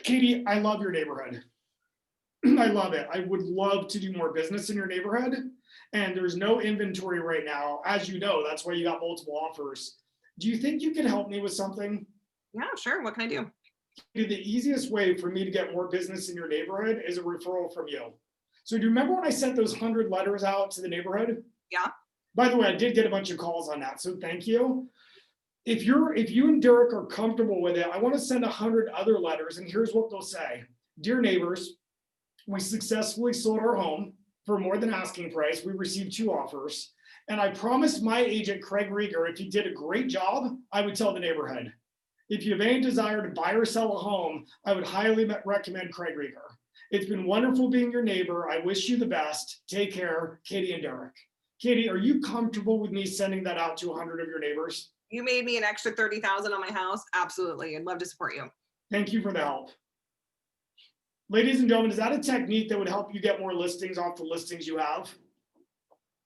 Katie, I love your neighborhood. I love it. I would love to do more business in your neighborhood. And there's no inventory right now. As you know, that's why you got multiple offers. Do you think you can help me with something? Yeah, sure. What can I do? The easiest way for me to get more business in your neighborhood is a referral from you. So do you remember when I sent those 100 letters out to the neighborhood? Yeah. By the way, I did get a bunch of calls on that, so thank you. If you and Derek are comfortable with it, I want to send 100 other letters, and here's what they'll say. Dear neighbors, we successfully sold our home for more than asking price. We received 2 offers, and I promised my agent, Craig Rieger, if he did a great job, I would tell the neighborhood. If you have any desire to buy or sell a home, I would highly recommend Craig Rieger. It's been wonderful being your neighbor. I wish you the best. Take care, Katie and Derek. Katie, are you comfortable with me sending that out to 100 of your neighbors? You made me an extra 30,000 on my house. Absolutely. I'd love to support you. Thank you for the help. Ladies and gentlemen, is that a technique that would help you get more listings off the listings you have?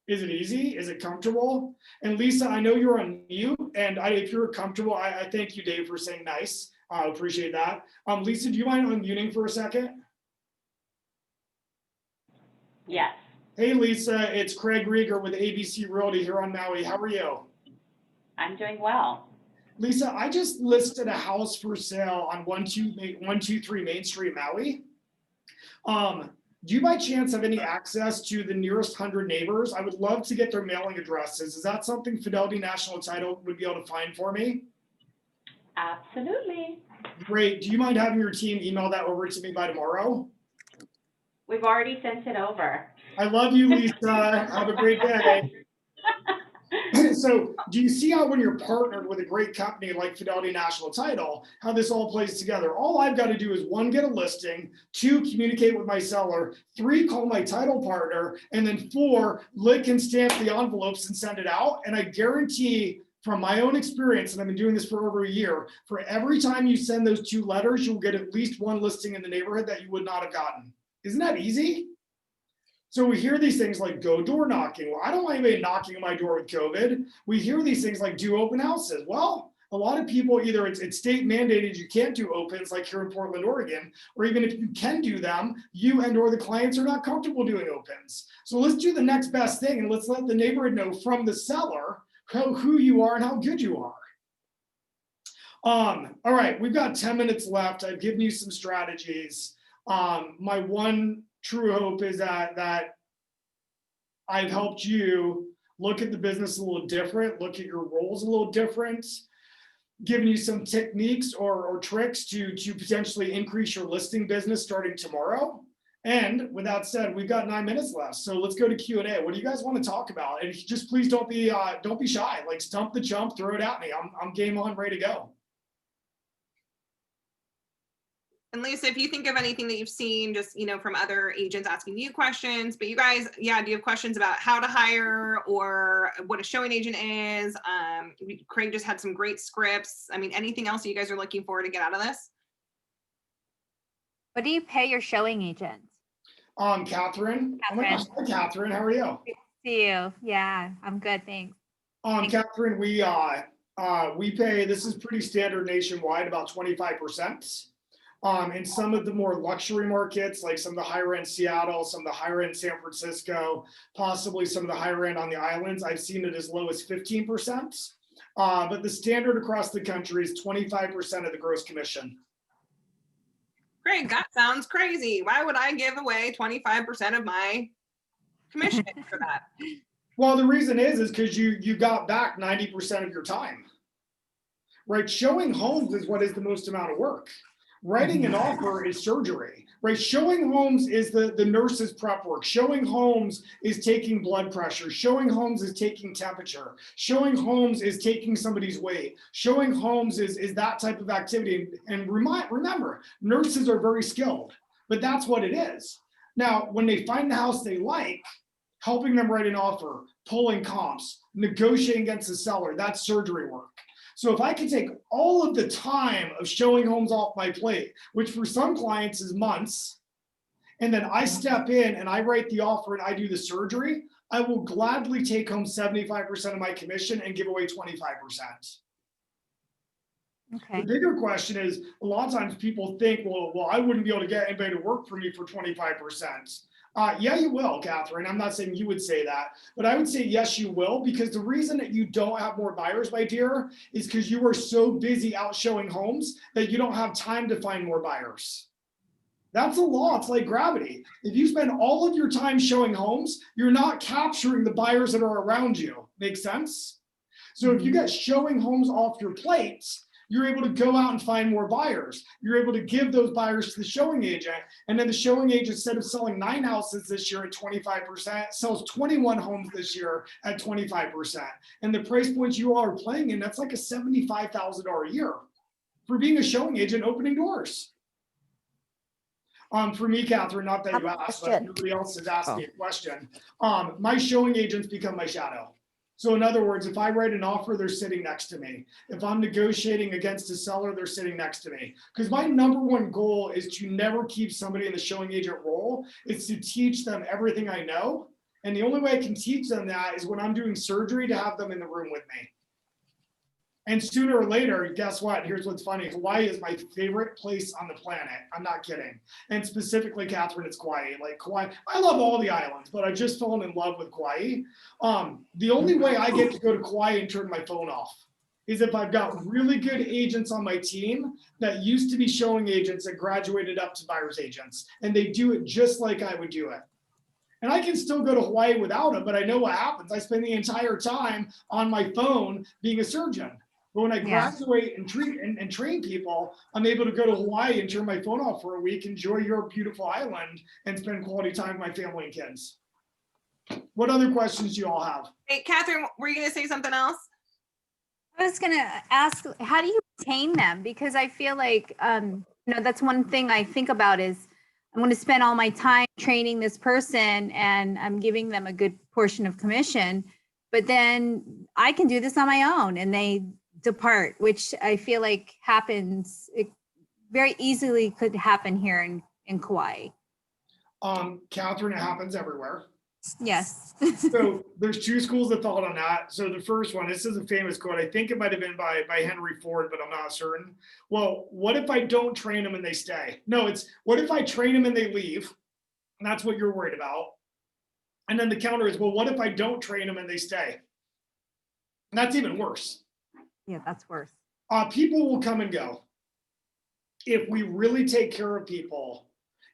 Is it easy? Is it comfortable? And Lisa, I know you're on mute, and if you're comfortable, I thank you, Dave, for saying nice. I appreciate that. Lisa, do you mind unmuting for a second? Yes. Hey, Lisa, it's Craig Rieger with ABC Realty here on Maui. How are you? I'm doing well. Lisa, I just listed a house for sale on 123 Main Street, Maui. Do you by chance have any access to the nearest 100 neighbors? I would love to get their mailing addresses. Is that something Fidelity National Title would be able to find for me? Absolutely. Great. Do you mind having your team email that over to me by tomorrow? We've already sent it over. I love you, Lisa. Have a great day. So do you see how when you're partnered with a great company like Fidelity National Title, how this all plays together? All I've got to do is 1, get a listing, 2, communicate with my seller, 3, call my title partner, and then 4, lick and stamp the envelopes and send it out. And I guarantee from my own experience, and I've been doing this for over a year, for every time you send those 2 letters, you'll get at least 1 listing in the neighborhood that you would not have gotten. Isn't that easy? So we hear these things like go door knocking. Well, I don't want anybody knocking on my door with COVID. We hear these things like do open houses. Well, a lot of people, either it's state mandated you can't do opens like here in Portland, Oregon, or even if you can do them, you and or the clients are not comfortable doing opens. So let's do the next best thing and let's let the neighborhood know from the seller who you are and how good you are. All right, we've got 10 minutes left. I've given you some strategies. My one true hope is that I've helped you look at the business a little different, look at your roles a little different, giving you some techniques or tricks to potentially increase your listing business starting tomorrow. And with that said, we've got 9 minutes left. So let's go to Q&A. What do you guys want to talk about? And just please don't be shy. Like stump the chump, throw it at me. I'm game on, ready to go. And Lisa, if you think of anything that you've seen, just, from other agents asking you questions, but you guys, do you have questions about how to hire or what a showing agent is? Craig just had some great scripts. I mean, anything else that you guys are looking forward to get out of this? What do you pay your showing agents? Catherine. Oh my gosh, hi, Catherine. How are you? Good to see you. Yeah, I'm good, thanks. Catherine, we pay, this is pretty standard nationwide, about 25%. In some of the more luxury markets, like some of the higher end Seattle, some of the higher end San Francisco, possibly some of the higher end on the islands, I've seen it as low as 15%. But the standard across the country is 25% of the gross commission. Greg, that sounds crazy. Why would I give away 25% of my commission for that? Well, the reason is because you got back 90% of your time, right? Showing homes is what is the most amount of work. Writing an offer is surgery, right? Showing homes is the nurse's prep work. Showing homes is taking blood pressure. Showing homes is taking temperature. Showing homes is taking somebody's weight. Showing homes is that type of activity. And remember, nurses are very skilled, but that's what it is. Now, when they find the house they like, helping them write an offer, pulling comps, negotiating against the seller, that's surgery work. So if I can take all of the time of showing homes off my plate, which for some clients is months, and then I step in and I write the offer and I do the surgery, I will gladly take home 75% of my commission and give away 25%. Okay. The bigger question is, a lot of times people think, well, I wouldn't be able to get anybody to work for me for 25%. Yeah, you will, Catherine. I'm not saying you would say that, but I would say yes, you will, because the reason that you don't have more buyers, my dear, is because you are so busy out showing homes that you don't have time to find more buyers. That's a law. It's like gravity. If you spend all of your time showing homes, you're not capturing the buyers that are around you. Make sense? So if you get showing homes off your plate, you're able to go out and find more buyers. You're able to give those buyers to the showing agent. And then the showing agent, instead of selling 9 houses this year at 25%, sells 21 homes this year at 25%. And the price points you all are playing in, that's like a $75,000 a year for being a showing agent opening doors. For me, Catherine, not that you asked, but nobody else has asked me a question. My showing agents become my shadow. So in other words, if I write an offer, they're sitting next to me. If I'm negotiating against a seller, they're sitting next to me. Because my number one goal is to never keep somebody in the showing agent role. It's to teach them everything I know. And the only way I can teach them that is when I'm doing surgery, to have them in the room with me. And sooner or later, guess what? Here's what's funny. Hawaii is my favorite place on the planet. I'm not kidding. And specifically, Catherine, it's Kauai. Like Kauai, I love all the islands, but I just fallen in love with Kauai. The only way I get to go to Kauai and turn my phone off is if I've got really good agents on my team that used to be showing agents that graduated up to buyer's agents. And they do it just like I would do it. And I can still go to Hawaii without them, but I know what happens. I spend the entire time on my phone being a surgeon. But when I graduate and treat and train people, I'm able to go to Hawaii and turn my phone off for a week, enjoy your beautiful island, and spend quality time with my family and kids. What other questions do you all have? Hey, Catherine, were you going to say something else? I was going to ask, how do you retain them? Because I feel like, that's one thing I think about is I'm going to spend all my time training this person and I'm giving them a good portion of commission, but then I can do this on my own and they depart, which I feel like happens, it very easily could happen here in Kauai. Catherine, it happens everywhere. Yes. So there's 2 schools of thought on that. So the first one, this is a famous quote. I think it might have been by Henry Ford, but I'm not certain. Well, what if I don't train them and they stay? No, it's what if I train them and they leave? And that's what you're worried about. And then the counter is, well, what if I don't train them and they stay? And that's even worse. Yeah, that's worse. People will come and go. If we really take care of people,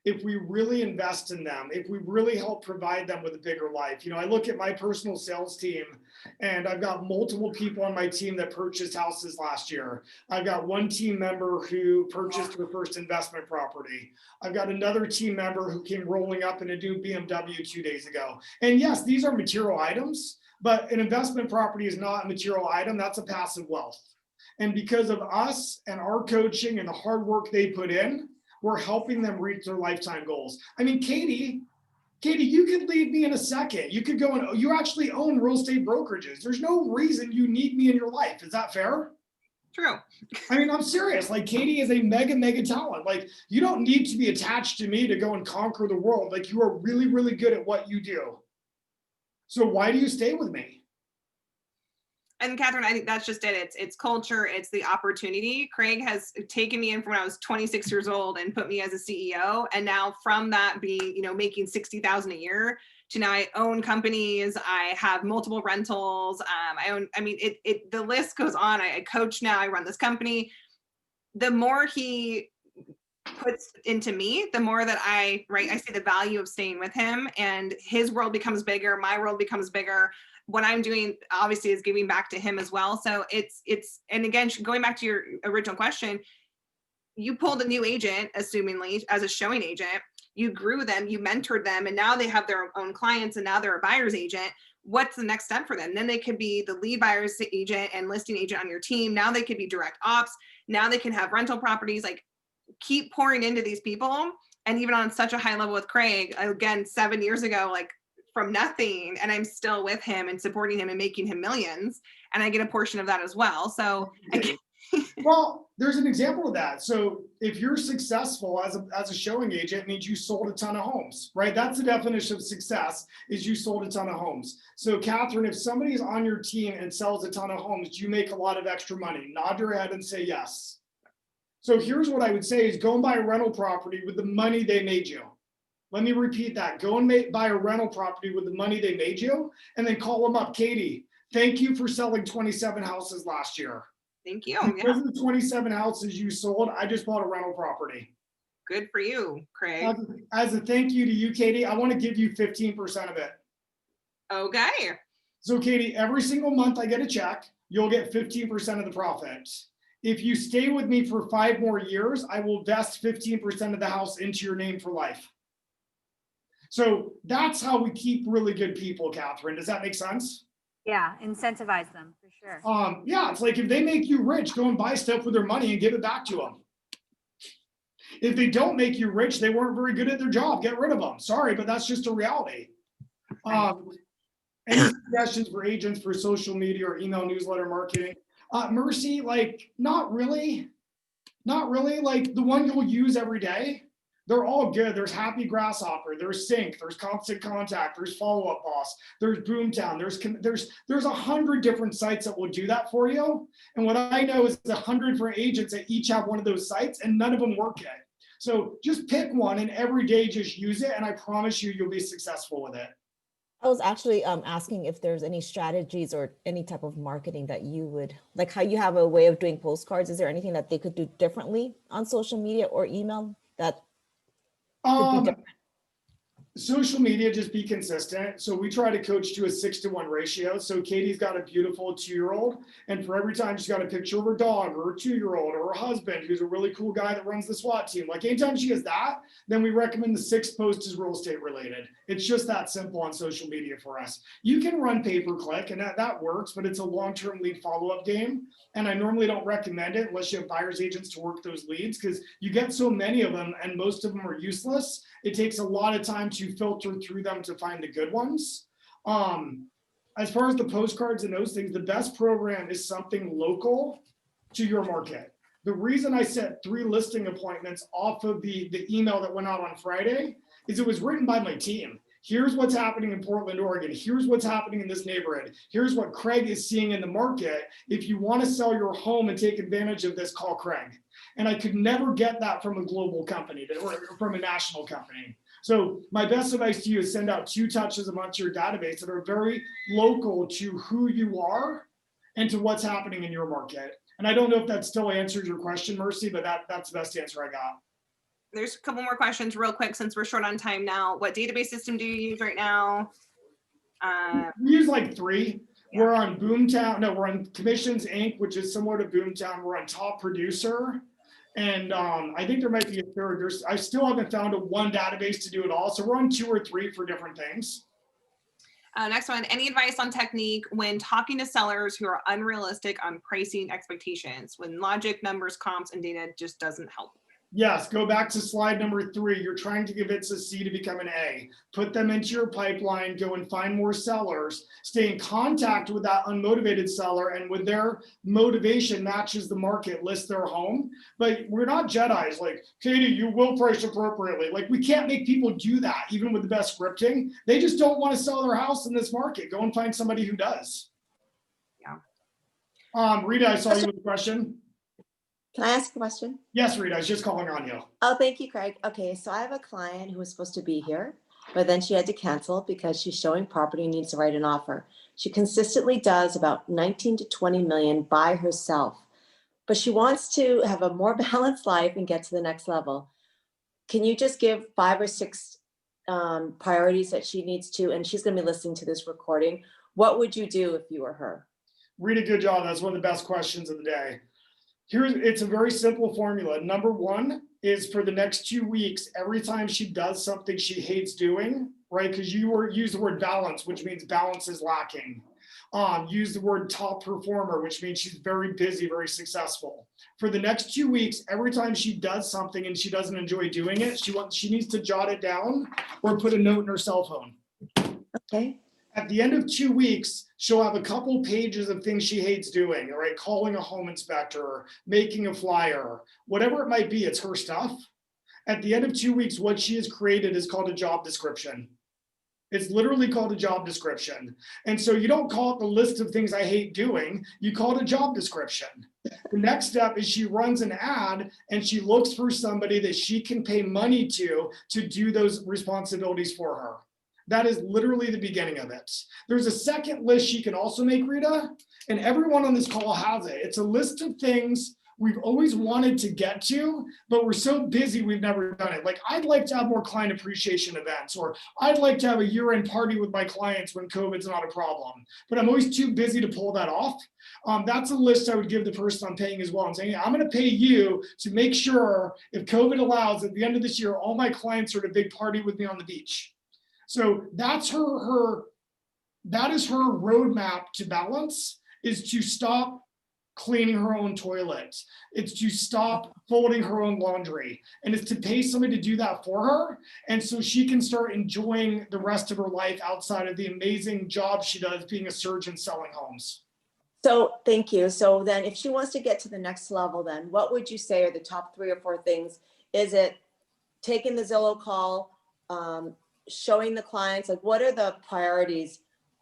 if we really invest in them, if we really help provide them with a bigger life. I look at my personal sales team and I've got multiple people on my team that purchased houses last year. I've got one team member who purchased her first investment property. I've got another team member who came rolling up in a new BMW 2 days ago. And yes, these are material items, but an investment property is not a material item. That's a passive wealth. And because of us and our coaching and the hard work they put in, We're helping them reach their lifetime goals. I mean, Katie, you could leave me in a second. You could go and you actually own real estate brokerages. There's no reason you need me in your life. Is that fair? True. I mean, I'm serious. Like, Katie is a mega talent. Like, you don't need to be attached to me to go and conquer the world. Like, you are really, really good at what you do. So why do you stay with me? And Catherine, I think that's just it. It's culture. It's the opportunity. Craig has taken me in from when I was 26 years old and put me as a CEO. And now from that making 60,000 a year to now I own companies. I have multiple rentals. The list goes on. I coach now. I run this company. The more he puts into me, the more that I see the value of staying with him, and his world becomes bigger. My world becomes bigger. What I'm doing obviously is giving back to him as well. So it's, and again, going back to your original question, you pulled a new agent, assumingly as a showing agent, you grew them, you mentored them, and now they have their own clients and now they're a buyer's agent. What's the next step for them? Then they could be the lead buyer's agent and listing agent on your team. Now they could be direct ops. Now they can have rental properties. Like, keep pouring into these people. And even on such a high level with Craig, again, 7 years ago, like, from nothing, and I'm still with him and supporting him and making him millions, and I get a portion of that as well. So well, there's an example of that. So if you're successful as a showing agent, it means you sold a ton of homes, right? That's the definition of success, is you sold a ton of homes. So Catherine, if somebody's on your team and sells a ton of homes, you make a lot of extra money. Nod your head and say yes. So here's what I would say is go and buy a rental property with the money they made you. Let me repeat that. Go and buy a rental property with the money they made you, and then call them up. Katie, thank you for selling 27 houses last year. Thank you. Because of the 27 houses you sold, I just bought a rental property. Good for you, Craig. As a thank you to you, Katie, I want to give you 15% of it. Okay. So Katie, every single month I get a check, you'll get 15% of the profit. If you stay with me for 5 more years, I will vest 15% of the house into your name for life. So that's how we keep really good people, Catherine. Does that make sense? Yeah, incentivize them for sure. Yeah, it's like if they make you rich, go and buy stuff with their money and give it back to them. If they don't make you rich, they weren't very good at their job. Get rid of them. Sorry, but that's just a reality. Any suggestions for agents for social media or email newsletter marketing? Mercy, like, not really. Like the one you'll use every day. They're all good. There's Happy Grasshopper, there's Sync, there's Constant Contact, there's Follow Up Boss, there's Boomtown, there's 100 different sites that will do that for you. And what I know is 100 for agents that each have one of those sites, and none of them work yet. So just pick one and every day just use it, and I promise you'll be successful with it. I was actually asking if there's any strategies or any type of marketing that you would, like how you have a way of doing postcards. Is there anything that they could do differently on social media or email that could be different? Social media, just be consistent. So we try to coach to a 6-to-1 ratio. So Katie's got a beautiful 2-year-old, and for every time she's got a picture of her dog or her 2-year-old or her husband, who's a really cool guy that runs the SWAT team. Like anytime she has that, then we recommend the 6th post is real estate related. It's just that simple on social media for us. You can run pay-per-click and that works, but it's a long-term lead follow-up game. And I normally don't recommend it unless you have buyer's agents to work those leads, because you get so many of them and most of them are useless. It takes a lot of time to filter through them to find the good ones. As far as the postcards and those things, the best program is something local to your market. The reason I set 3 listing appointments off of the email that went out on Friday is it was written by my team. Here's what's happening in Portland, Oregon. Here's what's happening in this neighborhood. Here's what Craig is seeing in the market. If you want to sell your home and take advantage of this, call Craig. And I could never get that from a global company or from a national company. So my best advice to you is send out 2 touches a month to your database that are very local to who you are and to what's happening in your market. And I don't know if that still answers your question, Mercy, but that's the best answer I got. There's a couple more questions real quick since we're short on time now. What database system do you use right now? We use like 3. Yeah. We're on Boomtown. No, we're on Commissions Inc., which is similar to Boomtown. We're on Top Producer. And I think there might be a 3rd. I still haven't found one database to do it all. So we're on 2 or 3 for different things. Next one, any advice on technique when talking to sellers who are unrealistic on pricing expectations, when logic, numbers, comps, and data just doesn't help? Yes, go back to slide number 3. You're trying to convince a C to become an A. Put them into your pipeline, go and find more sellers, stay in contact with that unmotivated seller, and with their motivation matches the market, list their home. But we're not Jedis like, Katie, you will price appropriately. Like, we can't make people do that, even with the best scripting. They just don't want to sell their house in this market. Go and find somebody who does. Yeah. Rita, I saw you with a question. Can I ask a question? Yes, Rita, I was just calling on you. Oh, thank you, Craig. Okay, so I have a client who was supposed to be here, but then she had to cancel because she's showing property and needs to write an offer. She consistently does about 19 to 20 million by herself, but she wants to have a more balanced life and get to the next level. Can you just give 5 or 6 priorities that she needs to, and she's going to be listening to this recording. What would you do if you were her? Rita, good job. That's one of the best questions of the day. It's a very simple formula. Number 1 is for the next 2 weeks, every time she does something she hates doing, right? Because you use the word balance, which means balance is lacking. Use the word top performer, which means she's very busy, very successful. For the next 2 weeks, every time she does something and she doesn't enjoy doing it, she needs to jot it down or put a note in her cell phone. Okay. At the end of 2 weeks, she'll have a couple pages of things she hates doing, all right? Calling a home inspector, making a flyer, whatever it might be, it's her stuff. At the end of 2 weeks, what she has created is called a job description. It's literally called a job description. And so you don't call it the list of things I hate doing, you call it a job description. The next step is she runs an ad and she looks for somebody that she can pay money to do those responsibilities for her. That is literally the beginning of it. There's a second list she can also make, Rita, and everyone on this call has it. It's a list of things we've always wanted to get to, but we're so busy we've never done it. Like, I'd like to have more client appreciation events, or I'd like to have a year-end party with my clients when COVID's not a problem, but I'm always too busy to pull that off. That's a list I would give the person I'm paying as well. I'm saying, hey, I'm going to pay you to make sure, if COVID allows, at the end of this year, all my clients are at a big party with me on the beach. So that's that is her roadmap to balance, is to stop cleaning her own toilet. It's to stop folding her own laundry. And it's to pay somebody to do that for her. And so she can start enjoying the rest of her life outside of the amazing job she does being a surgeon selling homes. So thank you. So then if she wants to get to the next level, then what would you say are the top 3 or 4 things? Is it taking the Zillow call, showing the clients, like, what are the priorities?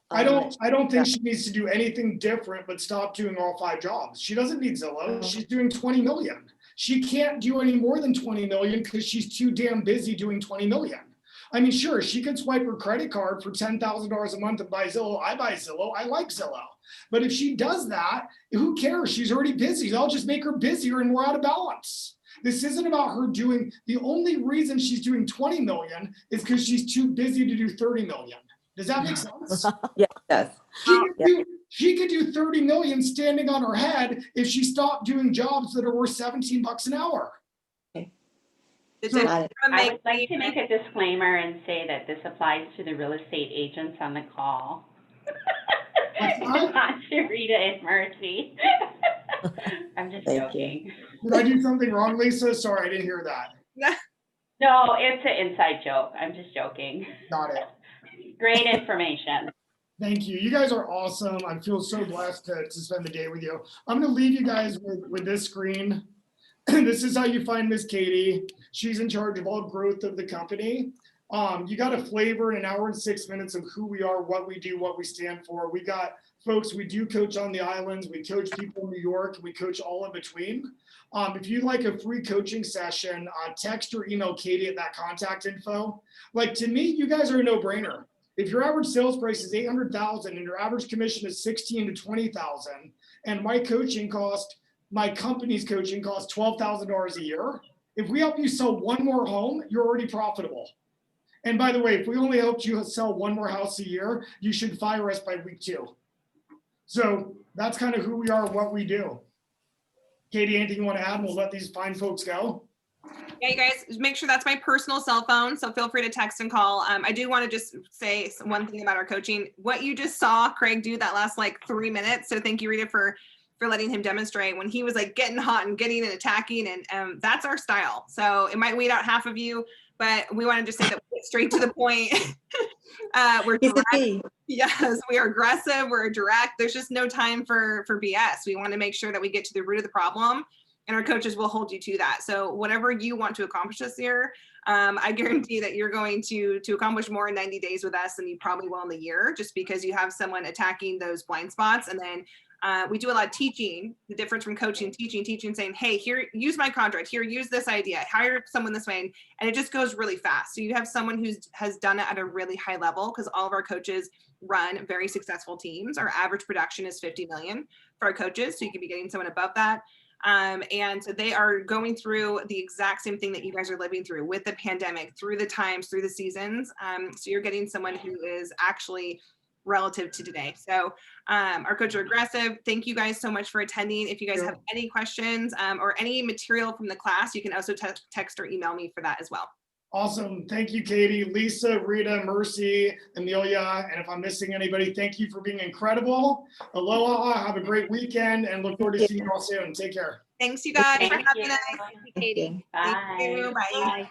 I don't think she needs to do anything different but stop doing all 5 jobs. She doesn't need Zillow. She's doing 20 million. She can't do any more than 20 million because she's too damn busy doing 20 million. I mean, sure, she could swipe her credit card for $10,000 a month and buy Zillow. I buy Zillow. I like Zillow. But if she does that, who cares? She's already busy. I'll just make her busier and we're out of balance. This isn't about her doing, the only reason she's doing 20 million is because she's too busy to do 30 million. Does that make sense? Yeah, it does. She could do 30 million standing on her head if she stopped doing jobs that are worth $17 an hour. Okay. I would like to make a disclaimer and say that this applies to the real estate agents on the call. Not to Rita and Mercy. I'm just joking. Did I do something wrong, Lisa? Sorry, I didn't hear that. No, it's an inside joke. I'm just joking. Got it. Great information. Thank you. You guys are awesome. I feel so blessed to spend the day with you. I'm going to leave you guys with this screen. This is how you find Miss Katie. She's in charge of all growth of the company. You got a flavor in an hour and 6 minutes of who we are, what we do, what we stand for. We got folks, we do coach on the islands. We coach people in New York. We coach all in between. If you'd like a free coaching session, text or email Katie at that contact info. Like, to me, you guys are a no-brainer. If your average sales price is $800,000 and your average commission is $16,000 to $20,000, and my company's coaching costs $12,000 a year, if we help you sell one more home, you're already profitable. And by the way, if we only helped you sell one more house a year, you should fire us by week 2. So that's kind of who we are, what we do. Katie, anything you want to add? And we'll let these fine folks go. Yeah, you guys, make sure that's my personal cell phone. So feel free to text and call. I do want to just say one thing about our coaching. What you just saw Craig do that last like 3 minutes. So thank you, Rita, for for letting him demonstrate when he was like getting hot and getting and attacking, and that's our style. So it might weed out half of you, but we want to just say that we get straight to the point. We're He's the direct. key. Yes, we are aggressive, we're direct. There's just no time for BS. We want to make sure that we get to the root of the problem, and our coaches will hold you to that. So whatever you want to accomplish this year, I guarantee that you're going to accomplish more in 90 days with us than you probably will in the year, just because you have someone attacking those blind spots. And then we do a lot of teaching, the difference from coaching, teaching, saying, hey, here, use my contract, here, use this idea, hire someone this way. And it just goes really fast. So you have someone who has done it at a really high level, because all of our coaches run very successful teams. Our average production is 50 million for our coaches. So you could be getting someone above that. And so they are going through the exact same thing that you guys are living through with the pandemic, through the times, through the seasons. So you're getting someone who is actually relative to today. So our coaches are aggressive. Thank you guys so much for attending. If you guys have any questions or any material from the class, you can also text or email me for that as well. Awesome. Thank you, Katie, Lisa, Rita, Mercy, Amelia. And if I'm missing anybody, thank you for being incredible. Aloha. Have a great weekend and look forward to seeing you all soon. Take care. Thanks, you guys, Thank for having you. us. Thank you, Katie. Bye. Thank you. Bye. Bye.